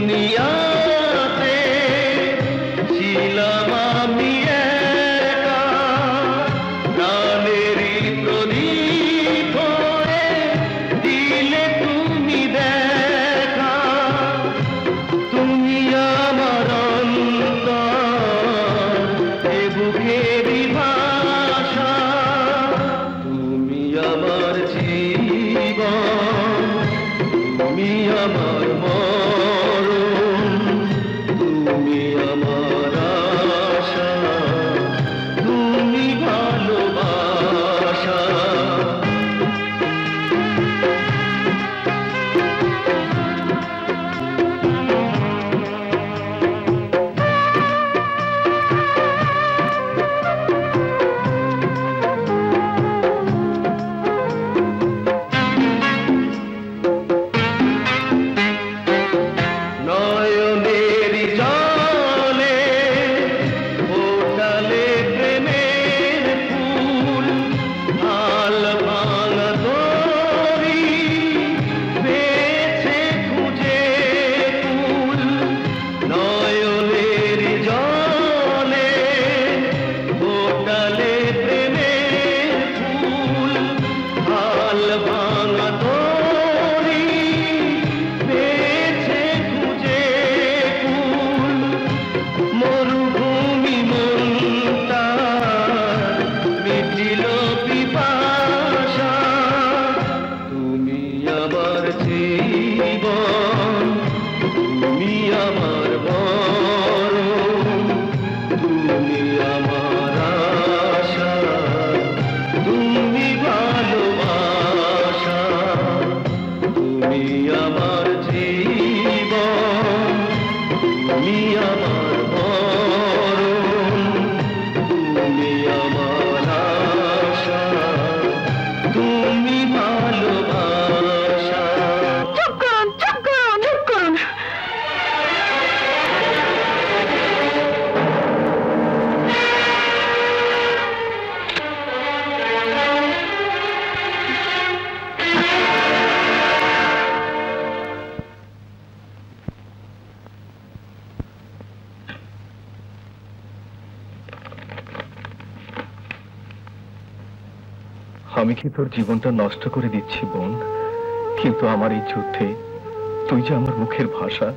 দুনিয়াতে ছিলাম আমি একা, প্রাণেরই প্রদীপ হয়ে দিলে তুমি দেখা। তুমি আমার অন্তর, এ বুকেরই ভাষা, তুমি আমার জীবন, তুমি আমার মরণ, তুমি আমার আশা, তুমি ভালোবাসা। নয়নের জলে ফোটালে প্রেমের ফুল, হাল ভাঙা তরি বেছে খুঁজে ফুল। নয়নের জলে ফোটালে প্রেমের ফুল, হাল ভাঙা তরি বেছে খুঁজে ফুল। মরুভূমি মনটা মিটিল পিপাসা, তুমি আমার জীবন, তুমি আমার মরণ, তুমি আমার আশা, তুমি ভালোবাসা। তুমি আমার জীবন, তুমি আমার মরণ, তুমি আমার আশা, তুমি ভালোবাসা। চুপ করুন, চুপ করুন, চুপ করুন। আমি কি তোর জীবনটা নষ্ট করে দিচ্ছি বোন? কিন্তু আমার এই যুদ্ধে তুই যে আমার মুখের ভাষা,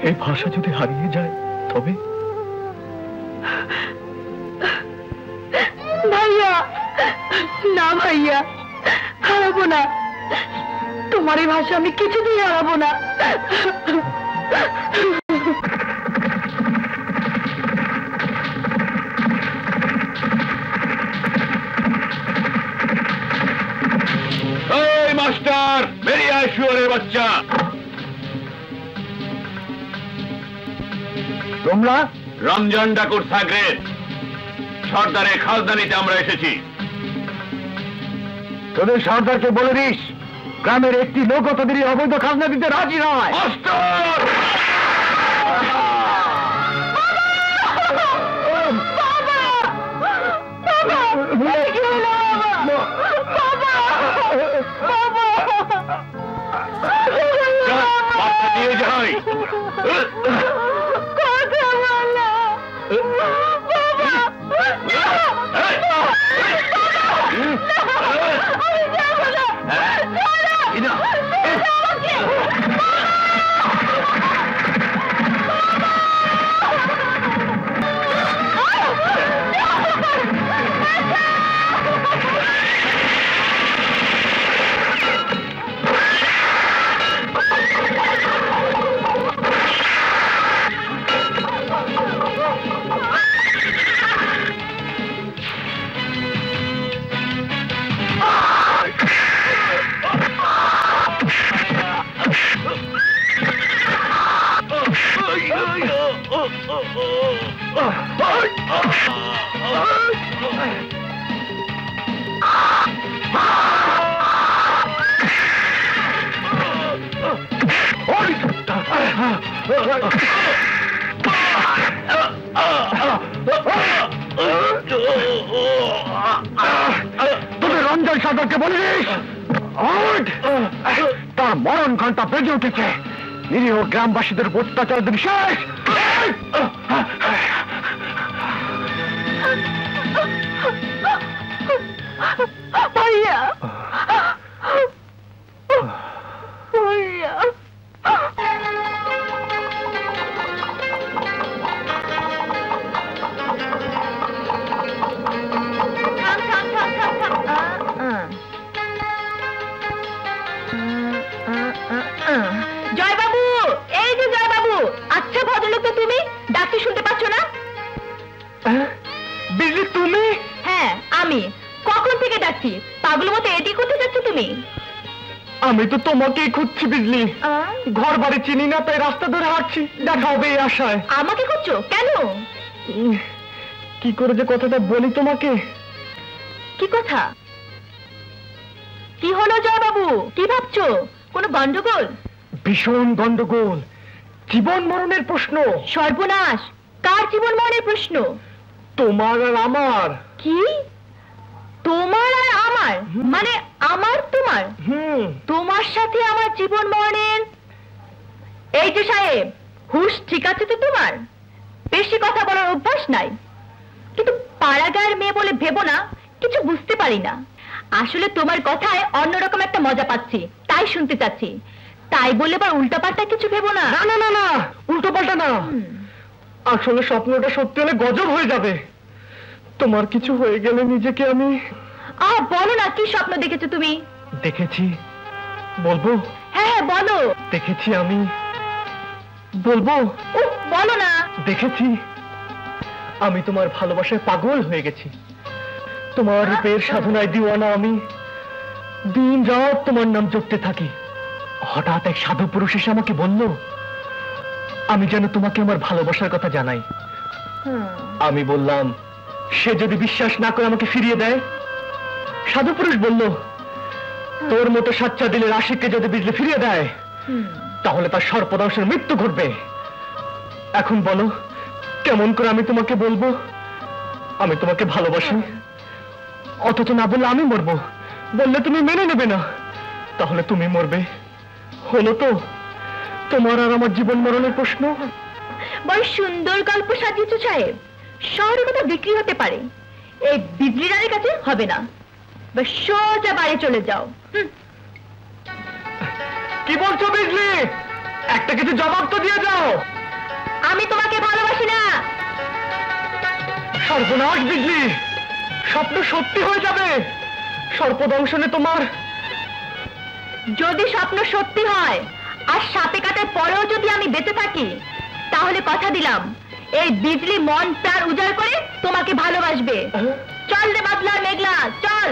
এই ভাষা যদি হারিয়ে যায় তবে? ভাইয়া, না ভাইয়া, হারাবো না। তোমার এই ভাষা আমি কিছুতেই হারাবো না। এই মাস্টার, বেরিয়ে আয় শুয়োরের বাচ্চা। তোমরা রমজান ডাকুর সাগরেদ সর্দারের খাজদানিতে আমরা এসেছি। তোদের সর্দারকে বলে দিস, গ্রামের একটি লোক তোদের এই অবৈধ খাজনা দিতে রাজি নয়। মাস্টার! বাচ্চা নিয়ে যাই। তুমি রঞ্জন সর্দারকে বলিস তার মরণ ঘন্টা বেজে উঠেছে, নিরীহ গ্রামবাসীদের অত্যাচার দিন শেষ। ভাইয়া ভাইয়া জয়বাবু, এই যে জয়বাবু। আচ্ছা ভদ্রলোক তো তুমি, ডাকতে শুনতে পাচ্ছ না? বিজলি তুমি? হ্যাঁ আমি। কখন থেকে ডাকছি? পাগল মতো এটি করতে যাচ্ছ তুমি? আমি তো তোমাকেই খুঁজছি বিজলি। ঘর বাড়ি চিনি না, তাই রাস্তা ধরে হাঁটছি, দেখা হবে এই আশায়। আমাকে খুঁজছো কেন? কি করে যে কথাটা বলি তোমাকে। কি কথা? কি হলো জয়বাবু, কি ভাবছো? কোনো গন্ডগোল? ভীষণ গন্ডগোল, জীবন মরণের প্রশ্ন। সর্বনাশ! কার জীবন মরণের প্রশ্ন? তোমার আর আমার। কি? তোমার আর আমার? মানে আমার তোমার? তোমার সাথে আমার জীবন মরণের? এই যে সাহেব, হুশ ঠিক আছে তো তোমার? বেশি কথা বলার অভ্যাস নাই, কিন্তু পাড়াগাঁয়ের মেয়ে বলে ভেবো না কিছু বুঝতে পারি না। আসলে তোমার কথায় অন্যরকম একটা মজা পাচ্ছি, তাই শুনতে চাচ্ছি। তাই বলে বা উল্টাপাল্টা কিছু ভেবো না। না না না না, উল্টো পাল্টা না। আসলে স্বপ্নটা সত্যি হলে গজব হয়ে যাবে। তোমার কিছু হয়ে গেলে নিজেকে আমি... বলো না, কি স্বপ্ন দেখেছো তুমি? দেখেছি, বলবো? হ্যাঁ হ্যাঁ বলো। দেখেছি আমি, বলবো? বলো না। দেখেছি আমি তোমার ভালোবাসায় পাগল হয়ে গেছি। তোমার রূপের সাধনায় দিওয়ানা আমি। দিন রাত তোমার নাম জপতে থাকি। হঠাৎ এক সাধু পুরুষ এসে আমাকে বলল আমি যেন তোমাকে আমার ভালোবাসার কথা জানাই। আমি বললাম সে যদি বিশ্বাস না করে আমাকে ফিরিয়ে দেয়। সাধু পুরুষ বলল তোর মতো সাচ্চা দিলের আশিককে যদি বিজলি ফিরিয়ে দেয় তাহলে তার সর্পদংশের মৃত্যু ঘটবে। এখন বলো কেমন করে আমি তোমাকে বলবো আমি তোমাকে ভালোবাসি, অথচ না বললে আমি মরবো। বললে তুমি মেনে নেবে না, তাহলে তুমি মরবে। হলো তো তোমার আর আমার জীবন মরণের প্রশ্ন। বড় সুন্দর গল্প সাজিয়েছো সাহেব। শহরে কথা বিক্রি হতে পারে, এই বিজলি রানীর কাছে হবে না। সোজা বাড়ি চলে যাও। কি বলছো বিজলি? একটা কিছু জবাব তো দিয়ে যাও। আমি তোমাকে ভালোবাসি না। সর্বনাশ বিজলি, স্বপ্ন সত্যি হয়ে যাবে। সর্পদংশনে তোমার... যদি স্বপ্ন সত্যি হয় আর সাপে কাটার পরেও যদি আমি বেঁচে থাকি, তাহলে কথা দিলাম এই বিজলি মন প্রাণ উজাড় করে তোমাকে ভালোবাসবে। চল রে বাদলার মেঘলা, চল।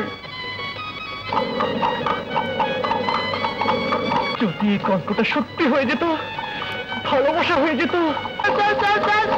যদি এই গল্পটা সত্যি হয়ে যেত, ভালোবাসা হয়ে যেত। চল চল চল।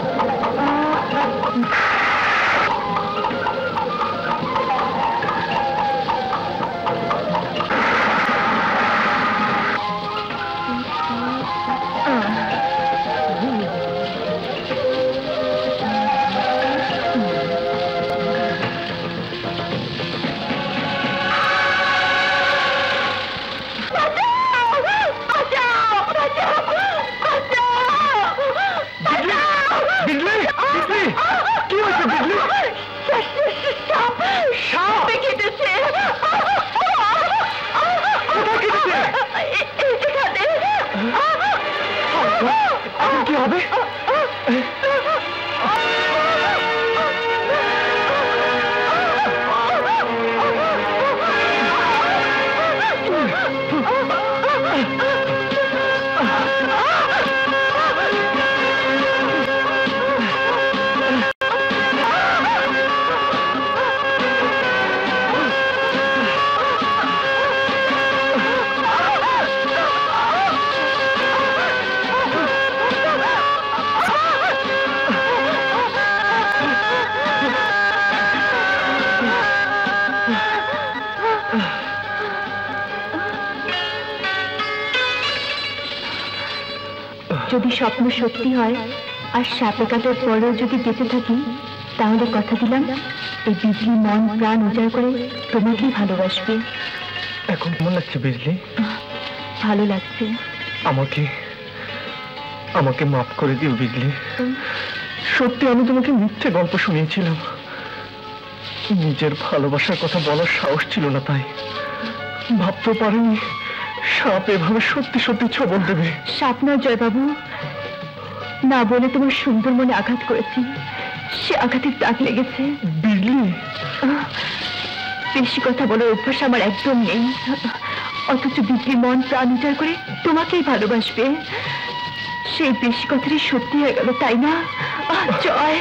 কি হবে? যদি স্বপ্ন সত্যি হয় আর সাপে কাটার পরেও যদি বেঁচে থাকি, তাহলে কথা দিলাম এই বিজলি মন প্রাণ উজাড় করে তোমাকেই ভালোবাসবে। এখন কেমন লাগছে বিজলি? ভালো লাগছে। আমাকে আমাকে মাফ করে দিও বিজলি। সত্যি আমি তোমাকে মিথ্যে গল্প শুনিয়েছিলাম, নিজের ভালোবাসার কথা বলার সাহস ছিল না, তাই ভাবতে পারিনি সাপ এভাবে সত্যি সত্যি ছবল দেবে। সাপ না জয়বাবু, না বলে তোমার সুন্দর মনে আঘাত করেছি, সে আঘাতের দাগ লেগেছে। বিজলি, বেশি কথা বলার অভ্যাস আমার একদম নেই, অথচ বিজলি মন প্রাণ উজাড় করে তোমাকেই ভালোবাসবে, সেই বেশি কথারই সত্যি হয়ে গেল, তাই না? জয়,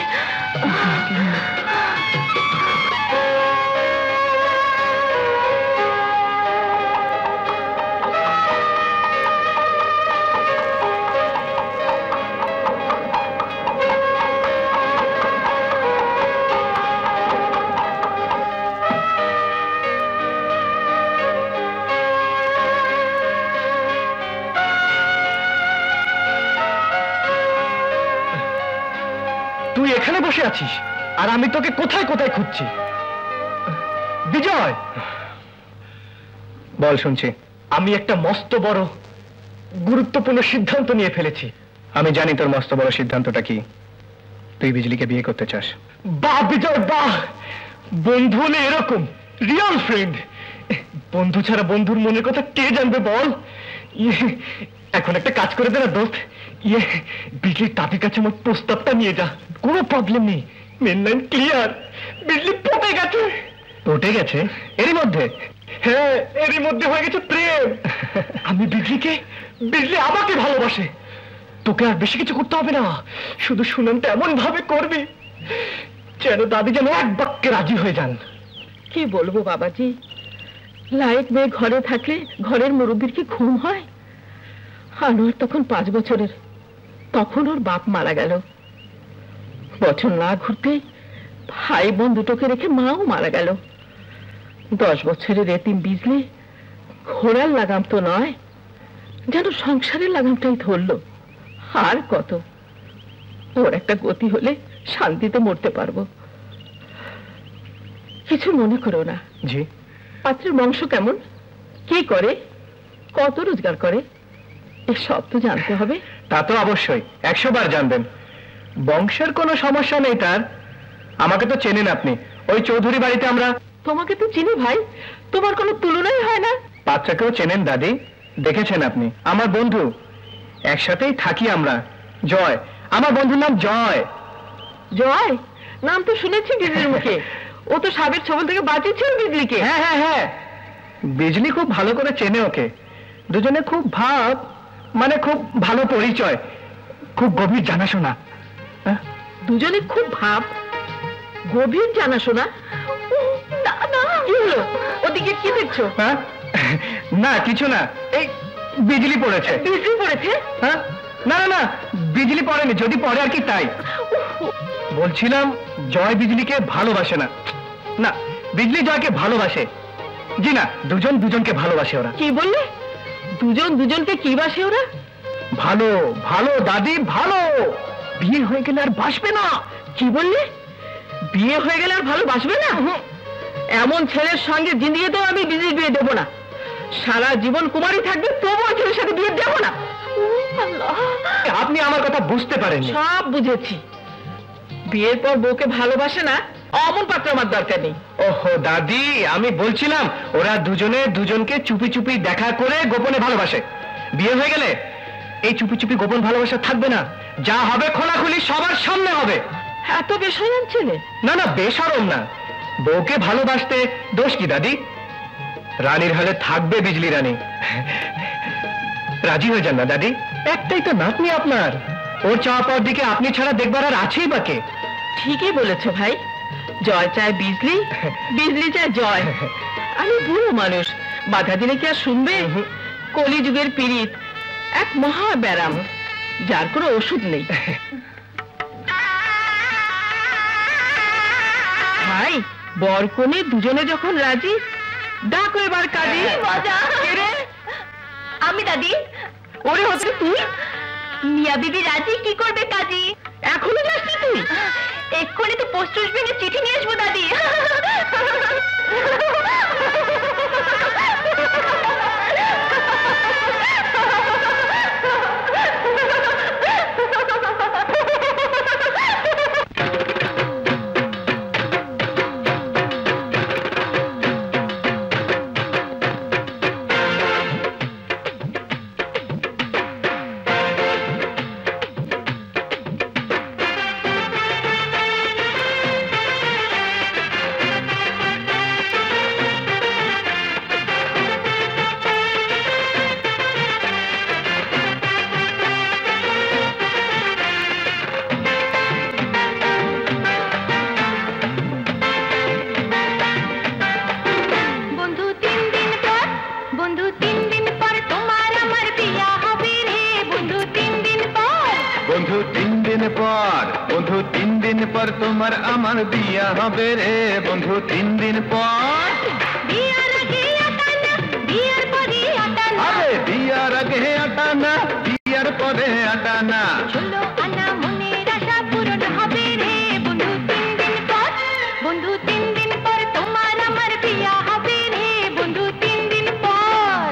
তুই এখানে বসে আছিস আর আমি তোকে কোথায় কোথায় খুঁজছি। বিজয়, বল। শুনছি। আমি একটা মস্ত বড় গুরুত্বপূর্ণ সিদ্ধান্ত নিয়ে ফেলেছি। আমি জানি তোর মস্ত বড় সিদ্ধান্তটা কি। তুই বিজলিকে বিয়ে করতে চাস। বাহ বিজয় বাহ, বন্ধু হলে এরকম, রিয়েল ফ্রেন্ড। বন্ধু ছাড়া বন্ধুর মনের কথা কে জানবে বল। এখন একটা কাজ করে দে না দোস্ত, বিজলির তাদের কাছে আমার প্রস্তাবটা নিয়ে যা। কোনো প্রবলেম নেই, মেন লাইন ক্লিয়ার। বিজলি পটে গেছে। পটে গেছে এরই মধ্যে? হ্যাঁ, এরই মধ্যে হয়ে গেছে প্রেম। আমি বিজলিকে, বিজলি আমাকে ভালোবাসে। তোকে আর বেশি কিছু করতে হবে না, শুধু শুনানটা এমন ভাবে করবি যেন দাদি যেন এক বাক্যে রাজি হয়ে যান। কি বলবো বাবাজি, লায়েক মেয়ে ঘরে থাকলে ঘরের মুরব্বীর কি ঘুম হয়? আনোয়ার তখন 5 বছরের, তখন ওর বাপ মারা গেল। বছর না ঘুরতেই ভাই বোন দুটোকে রেখে মাও মারা গেল। 10 বছরের এতিম বিজলি ঘোড়ার লাগাম তো নয়, যেন সংসারের লাগামটাই ধরলো। আর কত, ওর একটা গতি হলে শান্তিতে মরতে পারবো। কিছু মনে করো না। জি। পাত্রের বংশ কেমন, কি করে, কত রোজগার করে, এসব তো জানতে হবে। তা তো অবশ্যই, 100 বার জানবেন। বংশের কোনো সমস্যা নেই তার। আমাকে তো চেনেন আপনি, ওই চৌধুরী বাড়িতে আমরা। তোমাকে তো চিনি ভাই, তোমার কোনো তুলনাই হয় না। বাচ্চাকেও চেনেন দাদি, দেখেছেন আপনি, আমার বন্ধু, একসাথেই থাকি আমরা। জয়, আমার বন্ধুর নাম জয়। জয় নাম তো শুনেছি বিজলির মুখে, ও তো সাবের ছবল থেকে বাঁচিয়েছিল বিজলিকে। হ্যাঁ হ্যাঁ হ্যাঁ, বিজলি খুব ভালো করে চেনে ওকে। দুজনে খুব ভাব, মানে খুব ভালো পরিচয়, খুব গভীর জানাশোনা। দুজনে খুব ভাব, গভীর জানাশোনা। না না, কি হলো, ওদিকে কি দেখছো? হ্যাঁ, না কিছু না, এই বিজলি পড়েছে। বিজলি পড়েছে? হ্যাঁ, না না না, বিজলি পড়েনি, যদি পড়ে আর কি তাই। বলছিলাম জয় বিজলিকে ভালোবাসে না। না, বিজলি জয়কে ভালোবাসে। জি না, দুজন দুজনকে ভালোবাসে ওরা। কি বললে? দুজন দুজনকে কি বাসে ওরা? ভালো ভালো দাদি, ভালো। বিয়ে হয়ে গেলে আর বাসবে না। কি বললে? বিয়ে হয়ে গেলে আর ভালোবাসবে না? এমন ছেলের সঙ্গে জিন্দিয়ে তো আমি বিজলি বিয়ে দেবো না। সারা জীবন কুমারী থাকবে, তবুও ছেলের সাথে বিয়ে দেবো না। আপনি আমার কথা বুঝতে পারেন। সব বুঝেছি, বিয়ের পর বউকে ভালোবাসে না, অমন পাত্র আমার দরকার নেই। ওহো দাদি, আমি বলছিলাম ওরা দুজনে দুজনকে চুপি চুপি দেখা করে গোপনে ভালোবাসে। বিয়ে হয়ে গেলে এই চুপি চুপি গোপন ভালোবাসা থাকবে না, যা হবে খোলাখুলি সবার সামনে হবে। এত বেশরম ছেলে? না না, বেশরম না। বউকে ভালোবাসতে দোষ কি দাদি? রানীর হালে থাকবে বিজলি রানী। রাজি হয়ে যান না দাদি, একটাই তো নাতনি আপনার। ওর চাওয়া পাওয়ার দিকে আপনি ছাড়া দেখবার আর আছেই বাকে। ঠিকই বলেছ ভাই, জয় চায় বিজলি, বিজলি চায় জয়। আমি বুড়ো মানুষ, বাধা দিলে কি আর শুনবে? কলিযুগের পীড়িত এক মহা ব্যারাম, যার কোনো ওষুধ নেই। ভাই, বর কনে দুজনে যখন রাজি, ডাকো এবার কাজী। আমি দাদি। ওরে হচ্ছে তুই? মিয়া বিবি রাজি, কি করবে কাজী? এখনো যাচ্ছিস তুই? এক্ষুনি তো পোস্ট অফিস ভেঙে চিঠি নিয়ে আসবো দাদি। বন্ধু 3 দিন পর, বন্ধু 3 দিন পর তোমার আমার বিয়া হবে রে বন্ধু 3 দিন পর। বিয়ার আগে আটা না, বিয়ার পরে আটা না। আরে বিয়ার আগে আটা না, বিয়ার পরে আটা না। 16 আনা মনের আশা পূরণ হবে রে বন্ধু 3 দিন পর, বন্ধু 3 দিন পর তোমার আমার বিয়া হবে রে বন্ধু 3 দিন পর।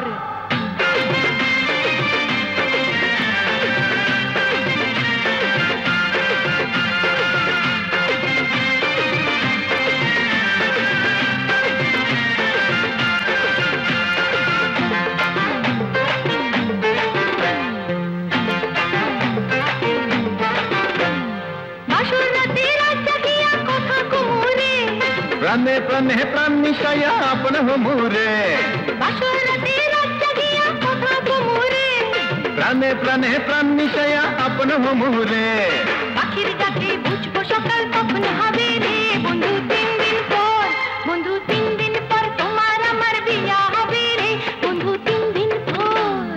বাসর রাতে রাত জাগিয়া কথা কুমুরে, প্রাণে প্রাণে প্রাণ মিশাইয়া আপন হমুরে। বাসর রাতে রাত জাগিয়া কথা কুমুরে। প্রাণে প্রাণে প্রাণ মিশাইয়া আপন হমুরে। পাখির ডাকে বুঝবো সকাল কখন হবে রে বন্ধু 3 দিন পর, বন্ধু 3 দিন পর তোমার আমার বিয়া হবে রে বন্ধু 3 দিন পর।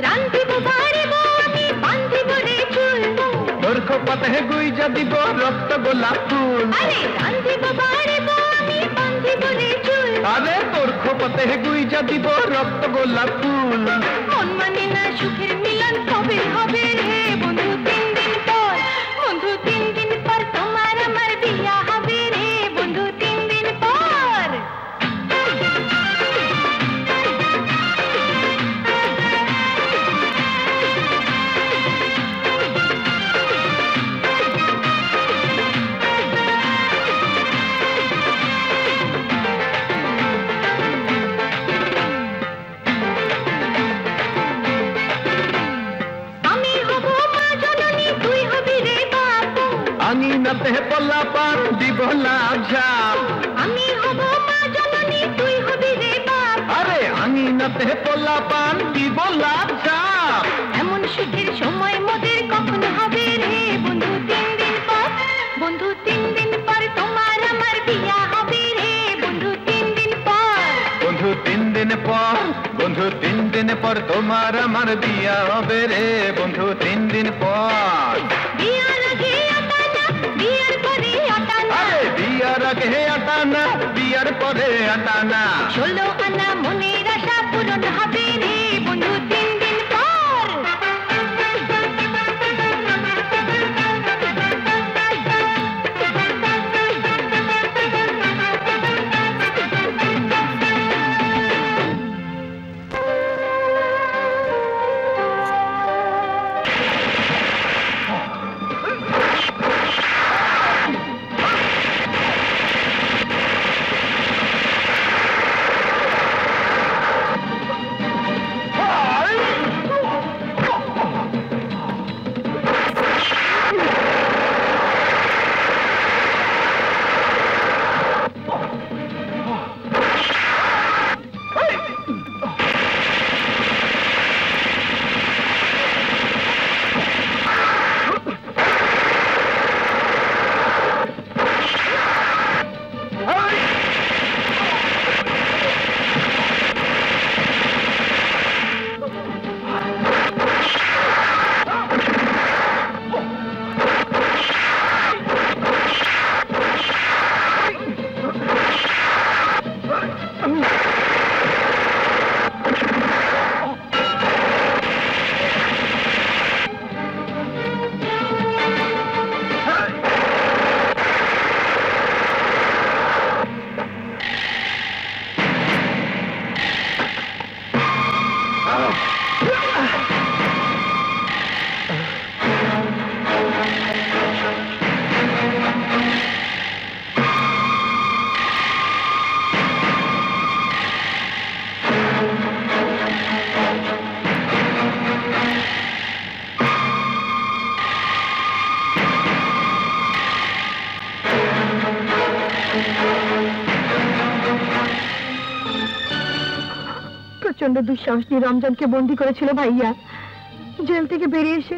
রান্ধিব বাড়িব আমি বান্ধিব রে চুল, তোর খোপাতে গুইজা দিব রক্ত গোলাপ ফুল। আরে রান্ধিব বাড়িব আমি বান্ধিব রে চুল। আরে তোর খোপাতে গুইজা দিব রক্ত গোলাপ ফুল। মন মানে না সুখের মিলন কবে হবে রে বন্ধু 3 দিন পর, বন্ধু 3 দিন পর তোমার আমার বিয়া হবে রে বন্ধু 3 দিন পর। আমি হব মা জননী, তুই হবি রে বাপু। আঙিনাতে পলা পান দিব লাভ ঝাপ। আমি হব মা জননী, তুই হবি রে বাপু। আরে আঙিনাতে পলা পান দিব লাভ ঝাপ। এমন সুখের সময় মোদের কখন হবে রে বন্ধু 3 দিন পর, বন্ধু 3 দিন পর তোমার আমার বিয়া হবে রে বন্ধু 3 দিন পর। বন্ধু 3 দিন পর, বন্ধু 3 দিন পর তোমার আমার বিয়া হবে রে বন্ধু 3 দিন পর। বিয়ার আগে আটা না, বিয়ার পরে আটা না। আরে বিয়ার আগে আটা না, বিয়ার পরে আটা না। 16 আনা মনের আশা পূরণ হবে রে বন্ধু 3 দিন পর। প্রচন্ড দুঃসাহস নিয়ে রমজানকে বন্দী করেছিল ভাইয়া। জেল থেকে বেরিয়ে এসে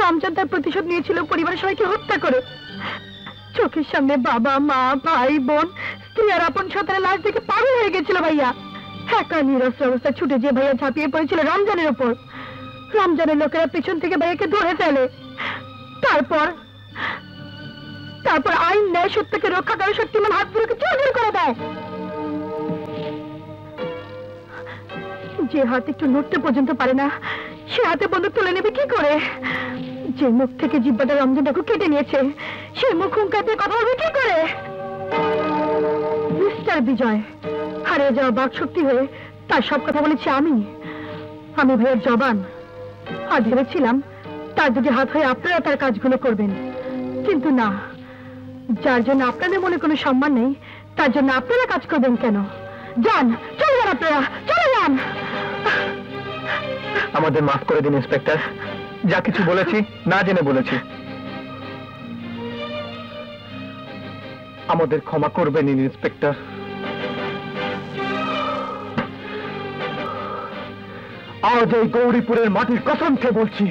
রমজান তার প্রতিশোধ নিয়েছিল পরিবারের সবাইকে হত্যা করে। চোখের সামনে বাবা মা ভাই বোন স্ত্রী আর আপন সন্তানের লাশ দেখে পাগল হয়ে গেছিল ভাইয়া। একা নিরস্ত্র অবস্থা ছুটে যে ভাইয়া ঝাঁপিয়ে পড়েছিল রমজানের উপর। রমজানের লোকেরা পেছন থেকে ভাইয়াকে ধরে ফেলে। তারপর আইন ন্যায় সত্যকে রক্ষা করে শক্তিমান হাতগুলোকে চৌধুরী করে দেয়। যে হাত একটু নড়তে পর্যন্ত পারে না সে হাতে বন্দুক তুলে নেবে কি করে? যে মুখ থেকে জিব্বাটা রমজান ডাকু কেটে নিয়েছে সে মুখ হুঙ্কার দিয়ে কথা বলবে কি করে? মিস্টার বিজয়, হারিয়ে যাওয়া বাক শক্তি হয়ে তার সব কথা বলেছি আমি ভাইয়ের জবান। আর ভেবেছিলাম তার যদি হাত হয়ে আপনারা তার কাজগুলো করবেন, কিন্তু না, যার জন্য আপনাদের মনে কোনো সম্মান নেই তার জন্য আপনারা কাজ করবেন কেন? যান, চলে যান, আপনারা চলে যান। আমাদের মাফ করে দিন ইন্সপেক্টর, যা কিছু বলেছি না জেনে বলেছি। আমাদের ক্ষমা করবেন ইন্সপেক্টর। আজ এই গৌরীপুরের মাটির কসম খেয়ে বলছি,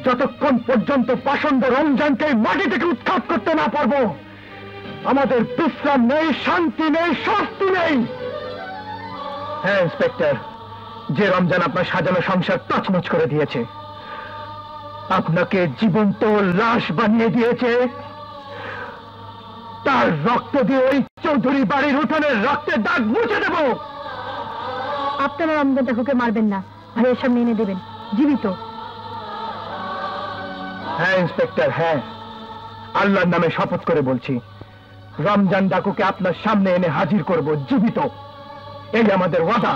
যতক্ষণ পর্যন্ত পাষণ্ড রমজানকে মাটি থেকে উৎখাত করতে না পারবো আমাদের বিশ্রাম নেই, শান্তি নেই, স্বস্তি নেই। হ্যাঁ ইন্সপেক্টর, যে রমজান আপনার সাজানো সংসার তছনছ করে দিয়েছে, আপনাকে জীবন্ত লাশ বানিয়ে দিয়েছে, তার রক্ত দিয়ে ওই চৌধুরী বাড়ির উঠোনের রক্তের দাগ মুছে দেব। আপনারা রমজান ডাকুকে মারবেন না, ভাইয়ের সামনে এনে দেবেন জীবিত। হ্যাঁ ইন্সপেক্টর, হ্যাঁ, আল্লাহর নামে শপথ করে বলছি, রমজান ডাকুকে আপনার সামনে এনে হাজির করব জীবিত। এই আমাদের ওয়াদা।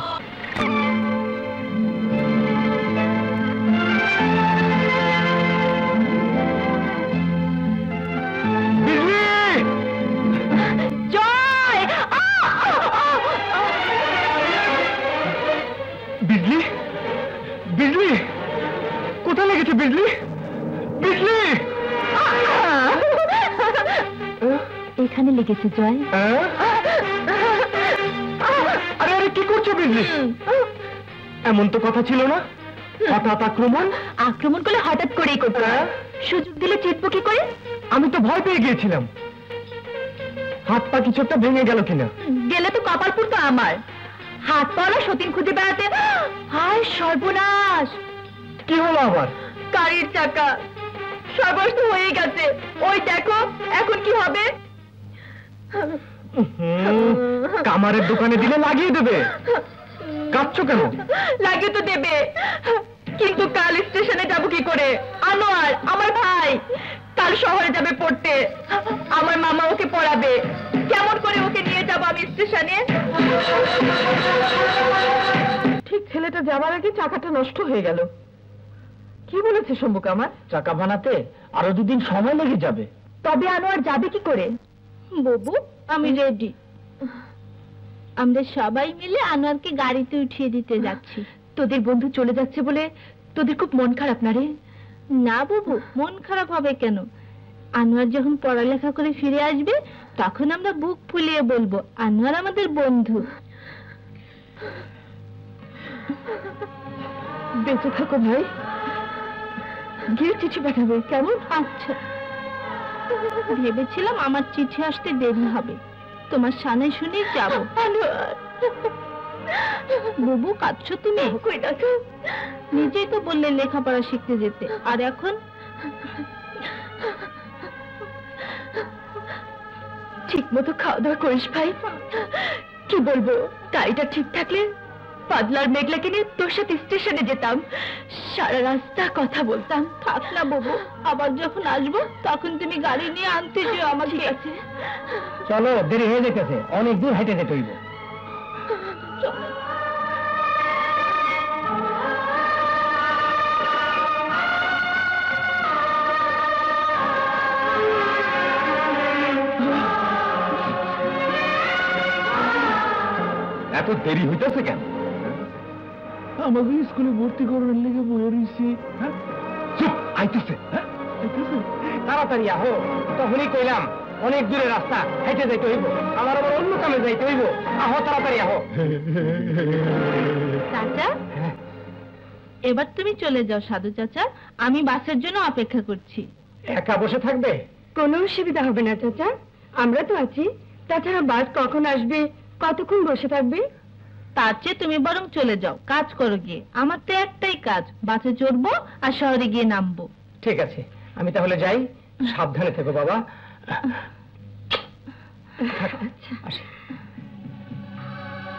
বিজলি, বিজলি, কোথায় লেগেছে বিজলি? বিজলি এখানে লেগেছে জয়। আরে আরে কি করছো বিজলি? এমন তো কথা ছিল না। হঠাৎ আক্রমণ করলে হঠাৎ করেই করতে হয়, সুযোগ দিলে জিতবো কি করে? আমি তো ভয় পেয়ে গিয়েছিলাম, হাত পা কিছু একটা ভেঙে গেল কিনা। গেলে তো কপাল পুরতো আমার, হাত পাওয়া সতীন খুঁজে বেড়াতে। হায় সর্বনাশ! কি হলো আবার? গাড়ির চাকা সর্বনাশ তো হয়ে গেছে। ওই দেখো এখন কি হবে। কামারের দোকানে দিলে লাগিয়ে দেবে। কাঁদছো কেন? লাগিয়ে তো দেবে, কিন্তু কাল স্টেশনে যাবো কি করে? আনোয়ার আমার ভাই কাল শহরে যাবে পড়তে, আমার মামা ওকে পড়াবে, কেমন করে ওকে নিয়ে যাবো আমি স্টেশনে? ঠিক ছেলেটা যাবার আগে চাকাটা নষ্ট হয়ে গেল। কি বলেছে শম্ভু কামার? চাকা বানাতে আরো 2 দিন সময় লেগে যাবে। তবে আনোয়ার যাবে কি করে? বাবু আমি রেডি, আমরা সবাই মিলে আনোয়ারকে গাড়িতে উঠিয়ে দিতে যাচ্ছি। তোদের বন্ধু চলে যাচ্ছে বলে তোদের খুব মন খারাপ না রে? না বাবু, মন খারাপ হবে কেন? আনোয়ার যখন পড়ালেখা করে ফিরে আসবে তখন আমরা বুক ফুলিয়ে বলবো আনোয়ার আমাদের বন্ধু। বেঁচে থাকো ভাই, গিয়ে চিঠি পাঠাবে কেমন? আচ্ছা, ভেবেছিলাম আমার চিঠি আসতে দেরি হবে, তোমার সামনে শুনে যাবো। বুবু কাঁদছো তুমি? নিজেই তো বললে লেখাপড়া শিখতে যেতে, আর এখন? ঠিক মতো খাওয়া দাওয়া করিস ভাই। কি বলবো, গাড়িটা ঠিক থাকলে পাদলার মেঘলাকে নিয়ে তোর সাথে স্টেশনে যেতাম, সারা রাস্তা কথা বলতাম। থাক না বাবু, আবার যখন আসবো তখন তুমি গাড়ি নিয়ে আনতে যেও আমাকে। ঠিক আছে, চলো, দেরি হয়ে যেতেছে, অনেক দূর হেঁটে যেতে হইব। এত দেরি হইতেছে কেন? আমাকে স্কুলে ভর্তি করবেন লেগে বয়ে রয়েছি। আইতেছে, তাড়াতাড়ি আহো। তখনই কইলাম অনেক দূরে রাস্তা, হেঁটে যাইতে হইব, আমার আবার অন্য কামে যাইতে হইব। আহো তাড়াতাড়ি আহো। চাচা, এবার তুমি চলে যাও সাধু চাচা, আমি বাসের জন্য অপেক্ষা করছি। একা বসে থাকবে? কোনো অসুবিধা হবে না চাচা, আমরা তো আছি। তাছাড়া বাস কখন আসবে, কতক্ষণ বসে থাকবে? তার চেয়ে তুমি বরং চলে যাও, কাজ করো গিয়ে। আমার তো একটাই কাজ, বাসে চড়বো আর শহরে গিয়ে নামবো। ঠিক আছে, আমি তাহলে যাই। সাবধানে থেকো বাবা। আচ্ছা,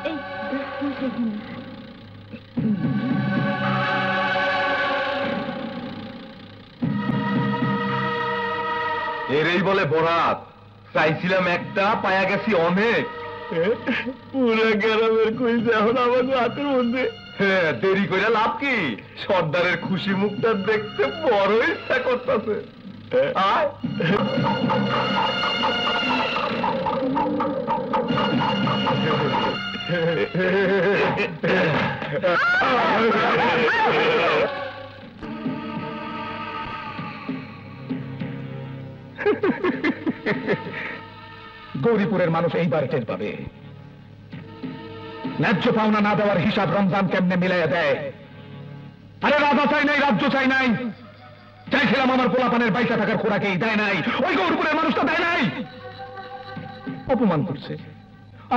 এই সেখানে এরই বলে বরাত। চাইছিলাম একটা, পায়া গেছি অনেক। পুরো গ্রামের কইছে এখন আমাকে হাতের মধ্যে। হ্যাঁ, দেরি করে লাভ কি? সর্দারের খুশি মুখটা দেখতে বড় ইচ্ছা করতেছে। আয় গৌরীপুরের মানুষ এইবার টের পাবে ন্যায্য পাওনা না দেওয়ার হিসাব রমজান কেমনে মিলাইয়া দেয়। আরে রাজা চাই নাই, রাজ্য চাই নাই, চাইছিলাম আমার পোলাপানের বাইসা থাকার খোরাকেই, দেয় নাই। ওই গৌরীপুরের মানুষটা দেয় নাই, অপমান করছে,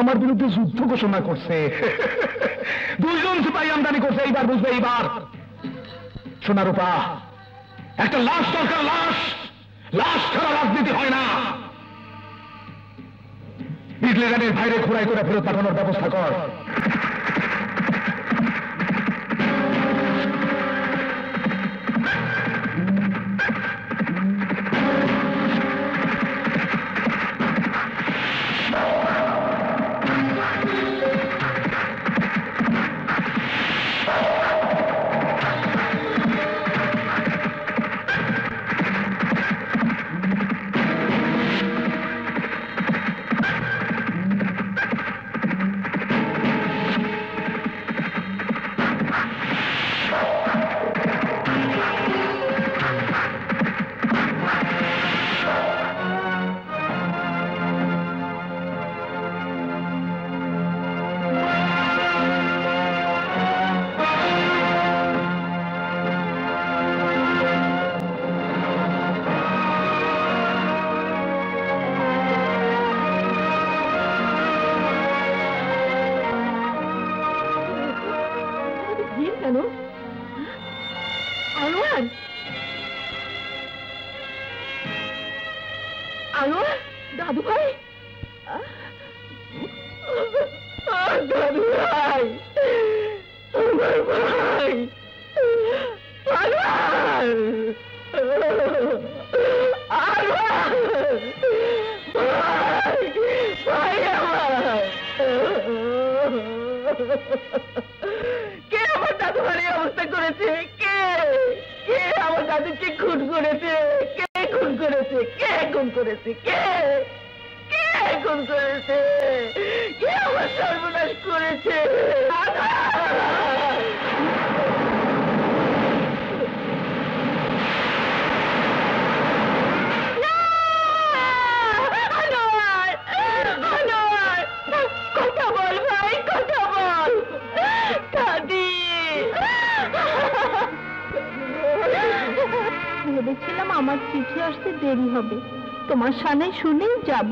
আমার বিরুদ্ধে যুদ্ধ ঘোষণা করছে, 2 জন সিপাহী আমদানি করছে। এইবার বুঝবে, এইবার। সোনা রূপা, একটা লাশ দরকার, লাশ। লাশ ছাড়া রাজনীতি হয় না। ইডলি গানের বাইরে খোঁড়াই করে ফেরত পাঠানোর ব্যবস্থা কর। দাদু ভাই, দাদু ভাই, আমার ভাই, কে আমার দাদু ভাই অবস্থা করেছে? কে কে আমার দাদুকে খুন করেছে? কে খুন করেছে? কে খুন করেছে? কে কে খুন করেছে? কে আমার সর্বনাশ করেছে? কথা বল ভাই, কথা বল। দাদি, ভেবেছিলাম আমার চিঠি আসতে দেরি হবে, তোমার সামনে শুনেই যাব।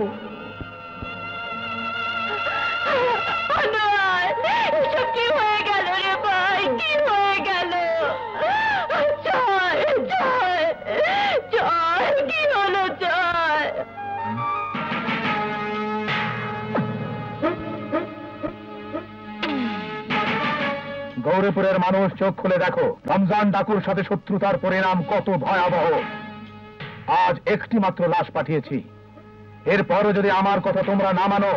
এসব কি হয়ে গেল রে ভাই? কি হয়ে গেল? জয় জয় জয়, কি হলো জয়? গৌরীপুরের মানুষ চোখ খুলে দেখো, রমজান ডাকুর সাথে শত্রুতার পরিণাম কত ভয়াবহ। আজ একটি মাত্র লাশ পাঠিয়েছি, এরপরও যদি আমার কথা তোমরা না মানো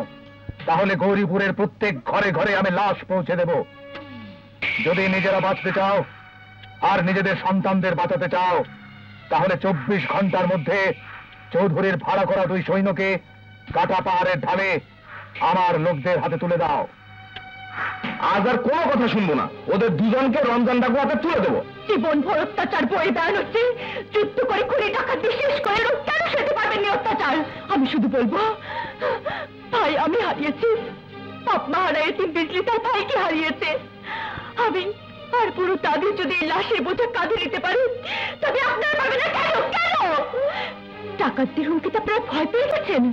তাহলে গৌরীপুরের প্রত্যেক ঘরে ঘরে আমি লাশ পৌঁছে দেব। যদি নিজেরা বাঁচতে চাও আর নিজেদের সন্তানদের বাঁচাতে চাও তাহলে 24 ঘন্টার মধ্যে চৌধুরীর ভাড়া করা 2 সৈন্যকে কাটা পাহাড়ের ঢালে আমার লোকদের হাতে তুলে দাও। আজ আর কোনো কথা শুনবো না, ওদের দুজনকে রমজান ডাকু হাতে তুলে দেবো। জীবন ভর অত্যাচার বয়ে দাঁড়ান হচ্ছে, যুদ্ধ করে কুড়ি টাকা দিয়ে শেষ করে লোক কেন সেতে পারবেন অত্যাচার? আমি শুধু বলবো, ভাই আমি হারিয়েছি, বাপ মা হারা এতিম বিজলি তার ভাইকে হারিয়েছে। আমি আর পুরো তাদের যদি এই লাশের বোঝা কাঁধে নিতে পারেন, তবে আপনারা পারবেন না। কেন কেন? ডাকাতদের হুমকিতে আপনারা ভয় পেয়ে গেছেন,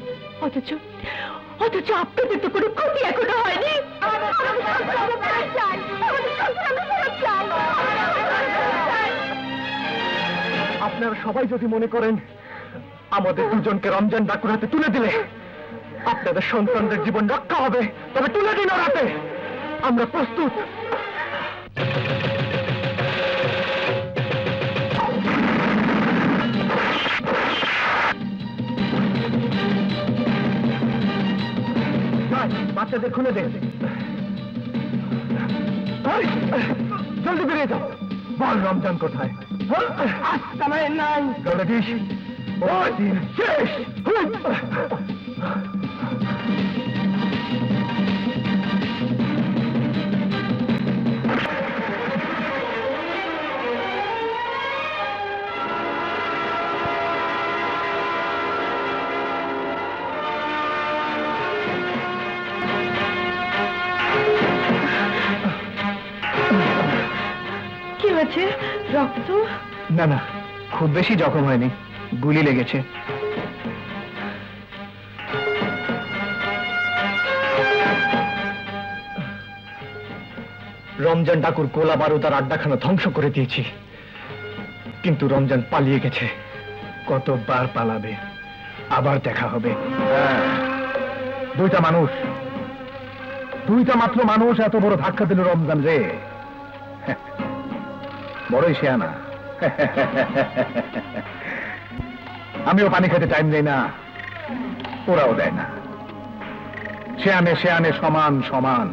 অথচ আপনাদের তো কোনো ক্ষতি এখনো হয়নি। আপনারা সবাই যদি মনে করেন আমাদের দুজনকে রমজান ডাকুর হাতে তুলে দিলে আপনাদের সন্তানদের জীবন রক্ষা হবে, তবে তুলে দিন ওর হাতে। আমরা প্রস্তুত। বাচ্চাদের খুলে দে। জলদি বেরিয়ে যাও। বল রমজান কোথায়? নাই বলে দিস ওই দিন শেষ। রক্ত? না না, খুব বেশি জখম হয়নি, গুলি লেগেছে। রমজান ডাকুর কোলা বারুদ আর আড্ডাখানা ধ্বংস করে দিয়েছি, কিন্তু রমজান পালিয়ে গেছে। কতবার পালাবে? আবার দেখা হবে। দুইটা মাত্র মানুষ এত বড় ধাক্কা দিল রমজান রে। বড়ই শেয়ানা। আমিও পানি খেতে টাইম দেই না, ওরাও দেয় না। শেয়ানে সমান সমান।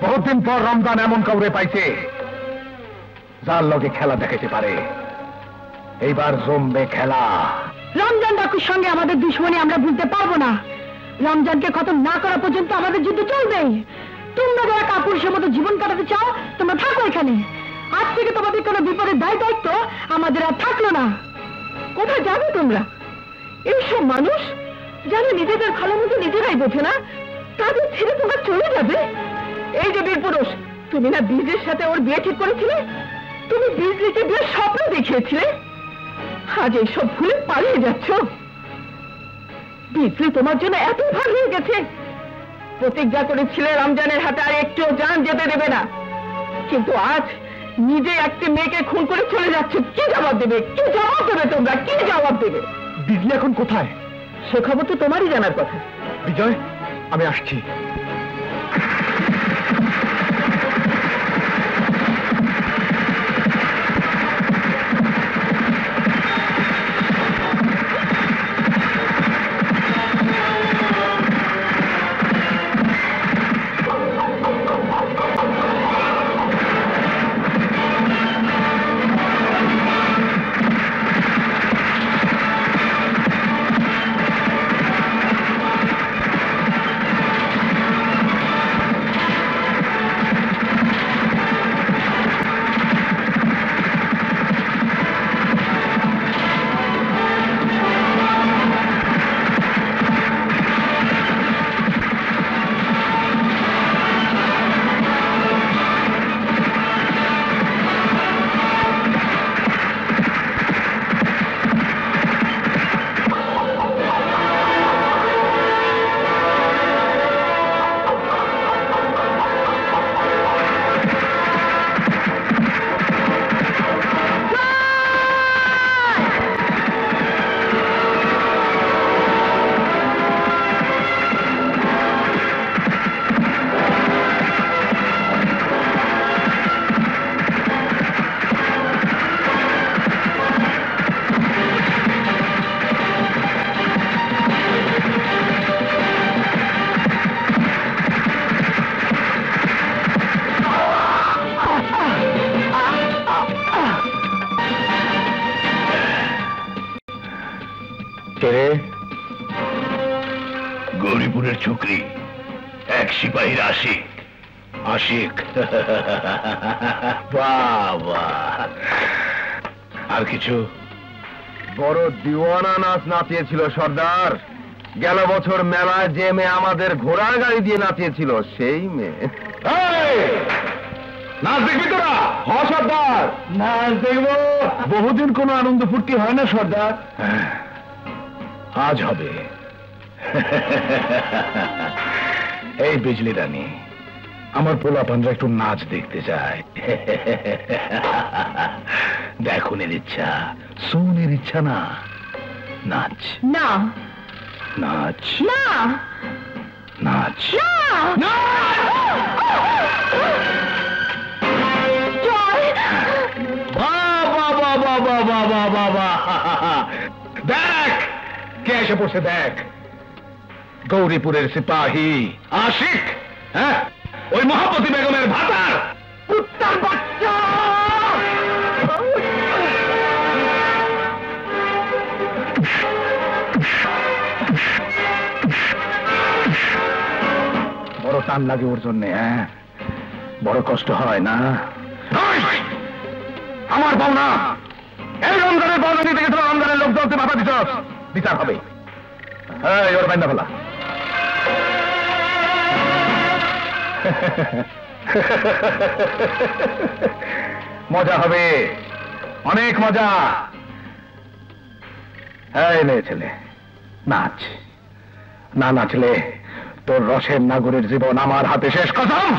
বহুদিন পর রমজান এমন কাউরে পাইছে যার লগে খেলা দেখাতে পারে। এইবার জমবে খেলা। রমজান ডাকুর সঙ্গে আমাদের দুশ্মনী আমরা ভুলতে পারবো না। রমজানকে খতম না করা পর্যন্ত আমাদের যুদ্ধ চলবে। তোমরা যারা কাপুরুষের মতো জীবন কাটাতে চাও, তোমরা থাকো এখানে। আজ থেকে তোমাদের কোনো বিপদের দায়িত্ব আমাদের আর থাকলো না। কোথায় যাবে তোমরা? এইসব মানুষ যারা নিজেদের ভালো মতো নিজেরাই বোঝে না, তাদের ছেড়ে তোমরা চলে যাবে? এই যে বীর পুরুষ, তুমি না বীজের সাথে ওর বিয়ে ঠিক করেছিলে? তুমি বিজলিকে বিয়ের স্বপ্ন দেখিয়েছিলে, আজ এইসব ভুলে পালিয়ে যাচ্ছ। বিজলি তোমার জন্য এত ভালো হয়ে গেছে, প্রতিজ্ঞা করেছিলে রমজানের হাতে আর একটুও জান যেতে দেবে না, কিন্তু আজ নিজে একটি মেয়েকে খুন করে চলে যাচ্ছ। কি জবাব দেবে? কি জবাব দেবে তোমরা? কি জবাব দেবে? বিজলি এখন কোথায়? সে খবর তো তোমারই জানার কথা। বিজয়, আমি আসছি। গৌরীপুরের ছোকরি, এক সিপাহীর আশিক। আশিক? বাবা, আর কিছু? বড় দিওয়ানা নাচ নাচিয়েছিল সর্দার। গেল বছর মেলায় যে মেয়ে আমাদের ঘোড়ার গাড়ি দিয়ে নাচিয়েছিল সেই মেয়ে। নাচ দেখবি তোরা? হ সর্দার, নাচ দেখবো। বহুদিন কোনো আনন্দ ফুর্তি হয় না সর্দার, আজ হবে। এই বিজলি রানী, আমার পোলাপানরা একটু নাচ দেখতে চায়। দেখুনের ইচ্ছা, শুনের ইচ্ছা না। নাচ না, নাচ না, নাচ না। জয়, বাবা বাবা বাবা বাবা বাবা, দেখ কে এসে পড়ছে, দেখ। গৌরীপুরের সিপাহী আশিক, হ্যাঁ, ওই মহাপতি বেগমের ভাতার কুত্তার বাচ্চা। বড় টান লাগে ওর জন্যে, হ্যাঁ, বড় কষ্ট হয় না। আমার পাওনা, এই রমজানের পাওনা নিতে গেছিল, রমজানের লোক দলতে বাধা দিত, বিচার হবে। হ্যাঁ, ওর বাইন্দা ফেলা। মজা হবে, অনেক মজা। এই মেয়ে ছেলে, নাচ। না নাচলে তোর রসের নাগরের জীবন আমার হাতে শেষ। কসম।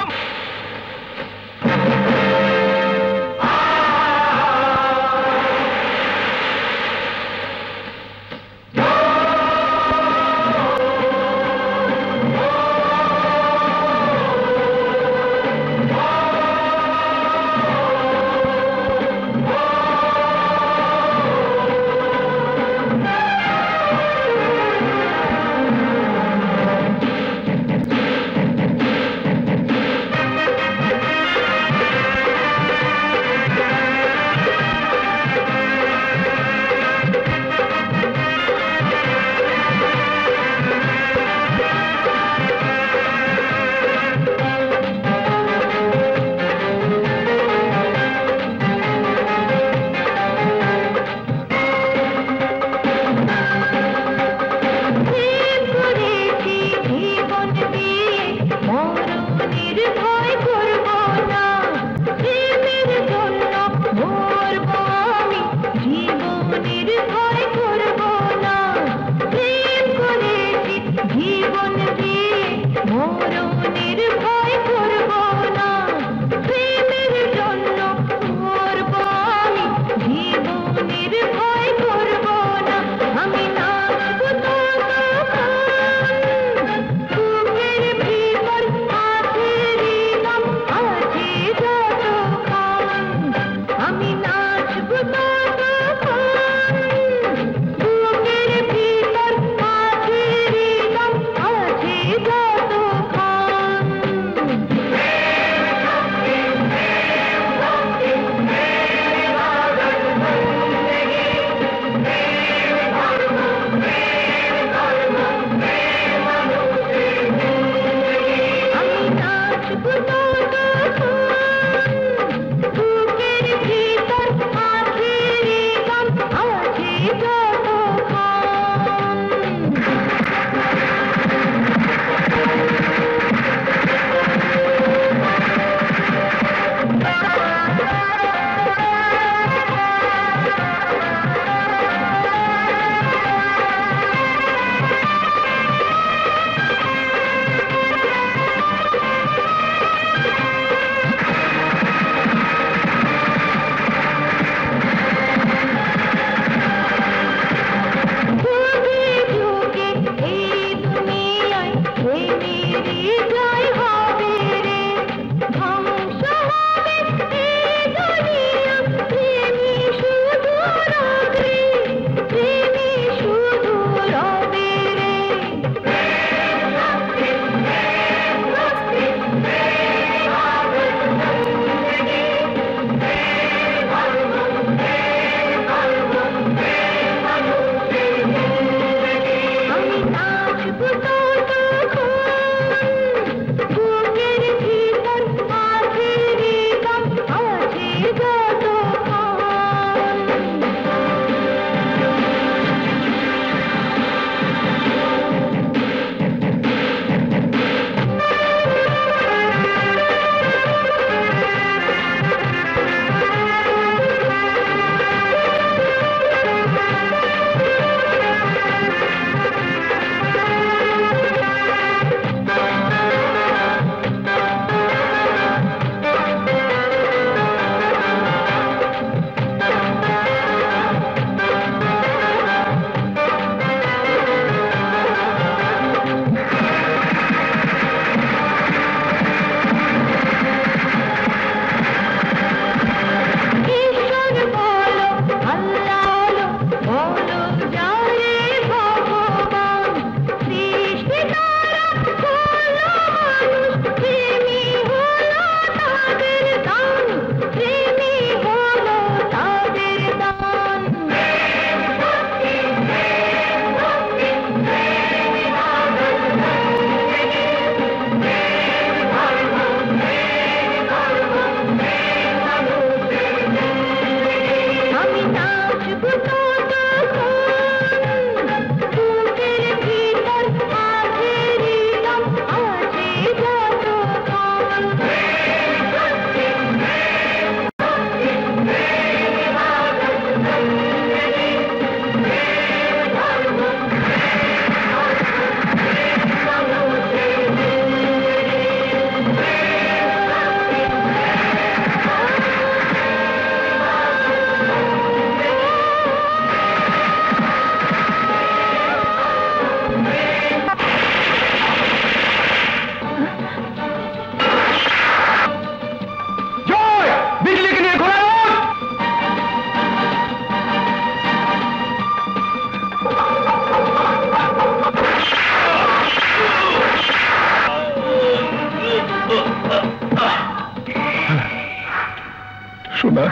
সোনা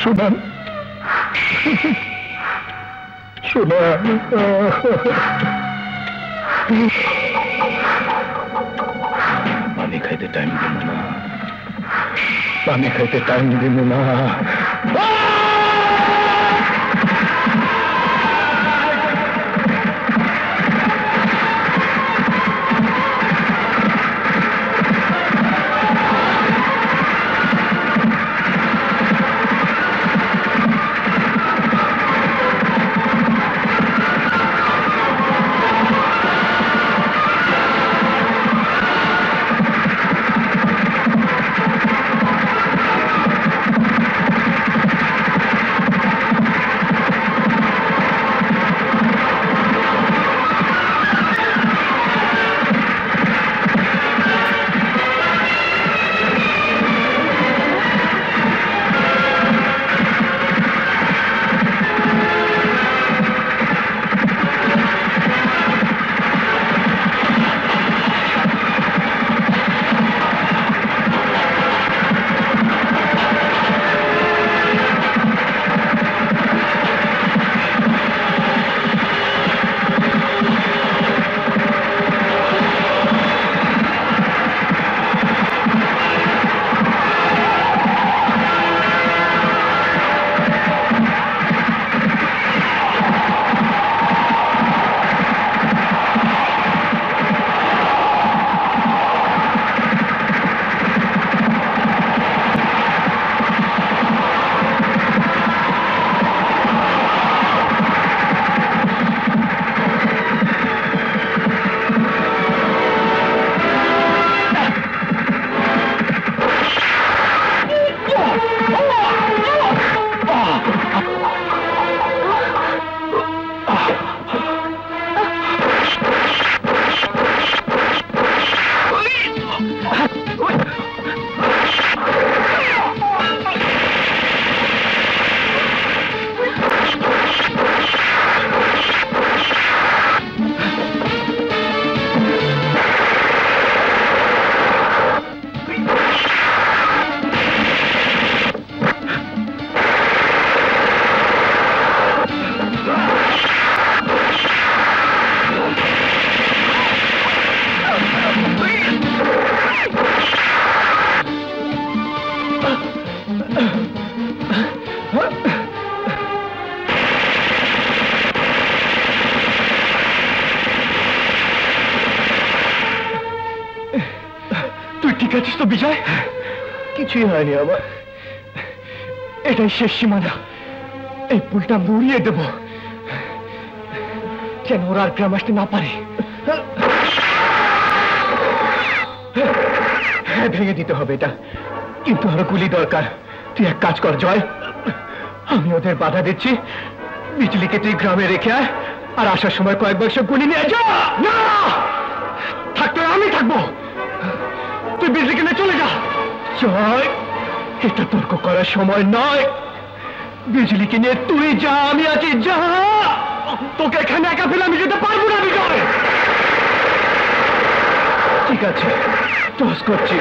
সোনা সোনা পানি খাইতে টাইম দিব না, পানি খাইতে টাইম দিব না। তো বিজয়, কিছুই হয়নি আমার, এটাই শেষ সীমানা। এই পুলটা মুড়িয়ে দেব, যেন ওরা আর গ্রাম আসতে না পারে। হ্যাঁ, ভেঙে দিতে হবে এটা, কিন্তু আরো গুলি দরকার। তুই এক কাজ কর জয়, আমি ওদের বাধা দিচ্ছি, বিজলিকে তুই গ্রামে রেখে আয়, আর আসার সময় কয়েক বাক্স গুলি নিয়ে যা। না, থাকতে আমি থাকবো, তুই বিজলিকে নিয়ে চলে যা। জয়, এটা তর্ক করার সময় নয়, বিজলিকে নিয়ে তুই যা, আমি আছি, যা। তোকে এখানে একা ফেলে আমি যেতে পারবো না বিজয়। ঠিক আছে, টস করছি,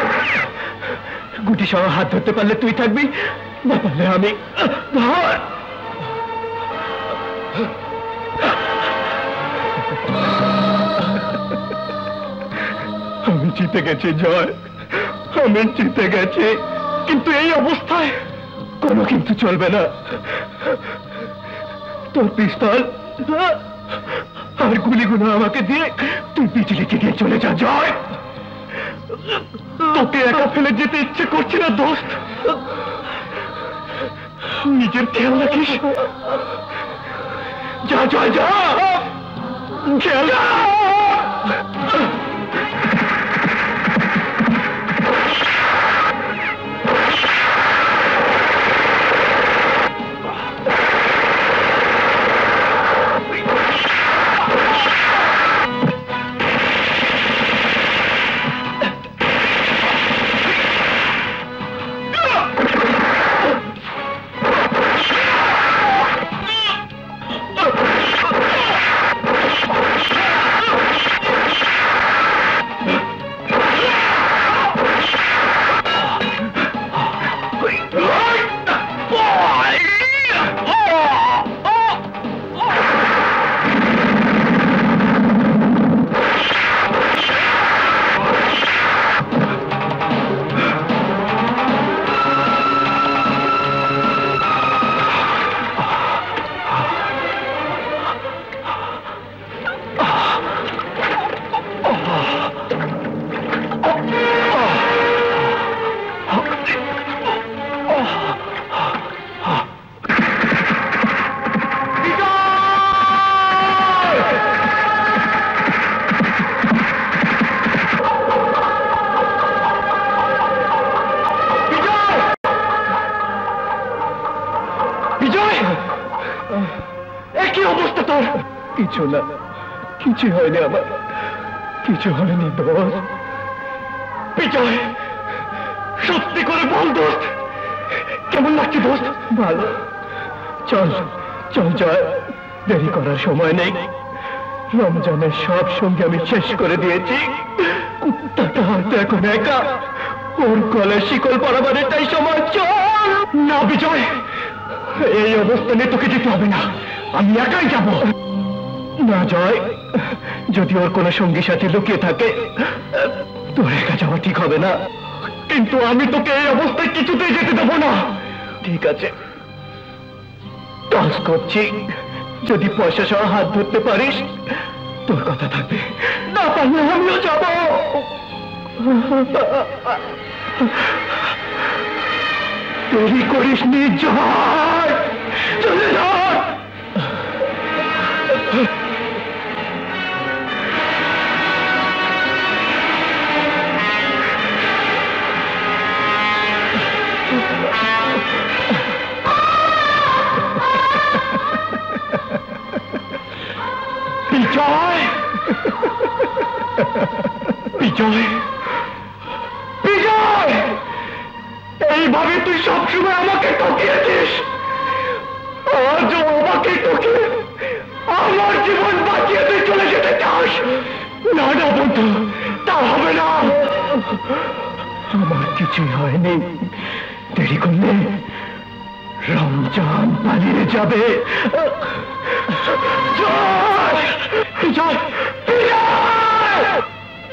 গুটি সহ হাত ধরতে পারলে তুই থাকবি, না পারলে আমি। ধর। আমি জিতে গেছি জয়, আমি জিতে গেছি, কিন্তু এই অবস্থায় কোনো কিন্তু চলবে না। তোর পিস্তল আর গুলিগুলো আমাকে দিয়ে তুই বিজলিকে নিয়ে চলে যা জয়। তোকে একা ফেলে যেতে ইচ্ছে করছে না দোস্ত, নিজের খেয়াল রাখিস। যা জয়, যা, খেয়াল। কিছু না, কিছু হয়নি আমার, কিছু হয়নি দোস্ত। বিজয়, সত্যি করে বল দোস্ত, কেমন লাগছে দোস্ত? ভালো। চল চল জয়, দেরি করার সময় নেই। রমজানের সব সঙ্গে আমি শেষ করে দিয়েছি। কুত্তাটা হয়তো এখন একা, ওর গলায় শিকল পরাবার এটাই সময়। চল না বিজয়, এই অবস্থানে তোকে যেতে হবে না, আমি একাই যাব। না জয়, যদি ওর কোনো সঙ্গী সাথে লুকিয়ে থাকে তোর একা যাওয়া ঠিক হবে না, কিন্তু আমি তোকে এই অবস্থায় কিছুতেই যেতে দেবো না। ঠিক আছে, টস করছি, যদি পয়সা সহ হাত ধরতে পারিস তোর কথা থাকবে, না পারলে আমিও যাব। দেরি করিস নি জয়, চলে যা। বিজয়, বিজয়, বিজয়, এইভাবে তুই সবসময় আমাকে ঠকিয়েছিস, আজও আমাকে ঠকিয়ে আমার জীবন বাঁচিয়ে তুই চলে যেতে চাস? না না বন্ধু, তা হবে না। আমার কিছুই হয়নি, দেরি করলে রমজান পালিয়ে যাবে।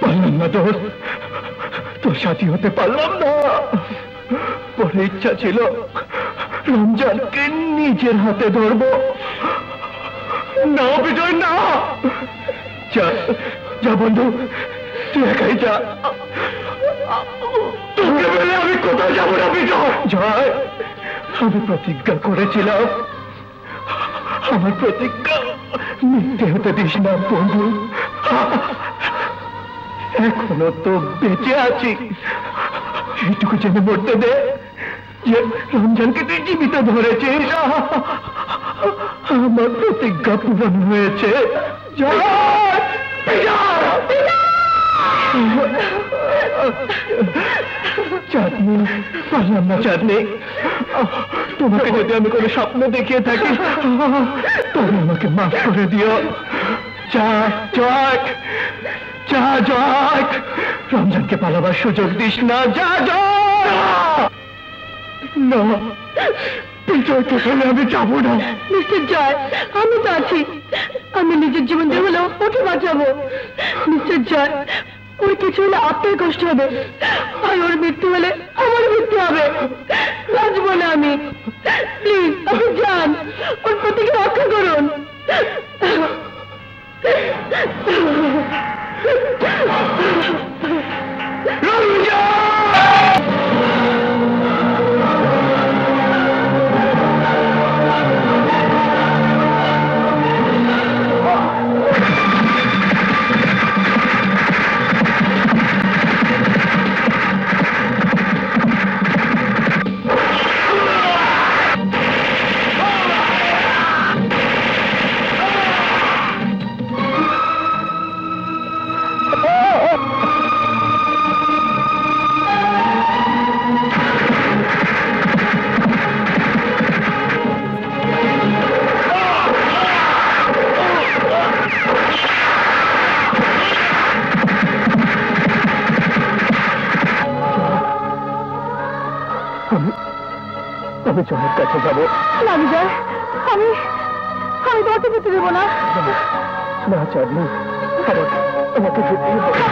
পারলাম না দোস্ত, তোর সাথী হতে পারলাম না। পরে ইচ্ছা ছিল রমজানকে নিজের হাতে ধরবো। না বিজয় না, যা যা বন্ধু, তুই একাই যা, তোকে বলে আমি কোথাও যাবো না বিজয়। জয়, আমি প্রতিজ্ঞা করেছিলাম, আমার প্রতিজ্ঞা মিথ্যে হতে দিস না বন্ধু। এখনো তো বেঁচে আছি, এইটুকু জেনে মরতে দে যে রমজানকে তুই জীবিত ধরেছিস। আমার প্রতিজ্ঞা পূরণ হয়েছে। চাঁদনি, পারলাম না চাঁদনি, তোমাকে যদি আমি কোনো স্বপ্ন দেখিয়ে থাকি তবে আমাকে মাফ করে দিও। যা জয়, যা জয়, রমজানকে পালাবার সুযোগ দিস না। যা জয়, না বিজয়কে ফেলে আমি যাবো না। মিস্টার জয়, আমি তো আছি, আমি নিজের জীবন দিয়ে হলেও ওকে বাঁচাবো। মিস্টার জয়, ওর কিছু হলে আপনার কষ্ট হবে, আর ওর মৃত্যু হলে আমার মৃত্যু হবে, বাঁচবো না আমি। প্লিজ আপনি যান, ওর প্রতিকে রক্ষা করুন। আমি জয়ের কাছে যাবো। না বিজয়, আমি তোমাকে যেতে দেবো না। না চাঁদনি, আমাকে যেতে হবে।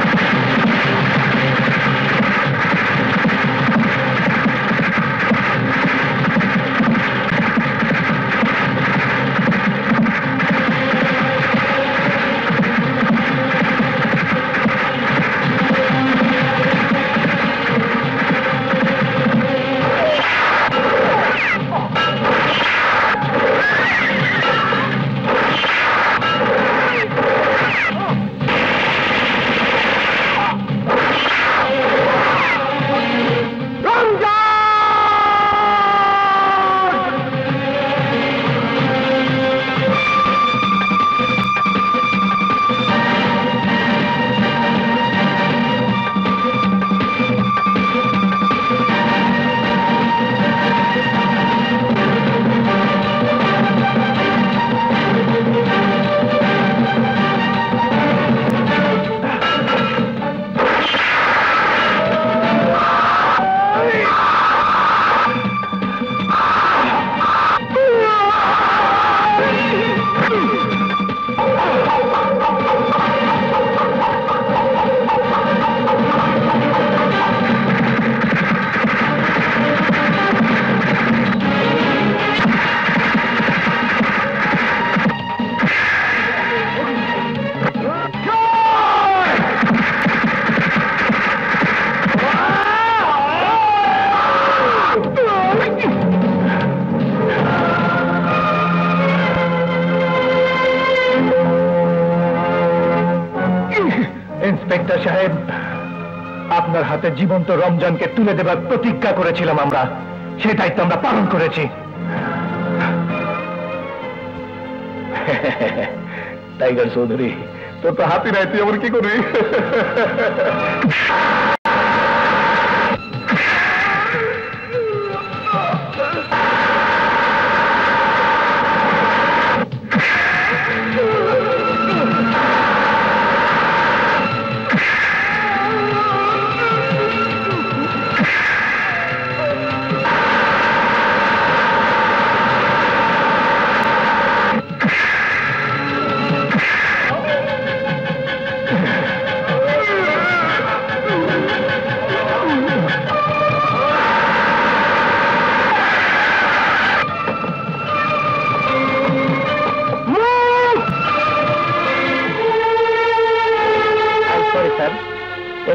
সাহেব, আপনার হাতে জীবন্ত রমজানকে তুলে দেবার প্রতিজ্ঞা করেছিলাম আমরা, সেই দায়িত্ব আমরা পালন করেছি। টাইগার চৌধুরী, তোর তো হাতি নাই, তুই আবার কি করবি?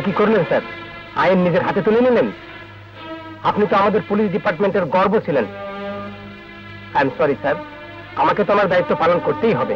কি করলেন স্যার? আইন নিজের হাতে তুলে নিলেন। আপনি তো আমাদের পুলিশ ডিপার্টমেন্টের গর্ব ছিলেন। আই এম সরি স্যার, আমাকে তো আমার দায়িত্ব পালন করতেই হবে।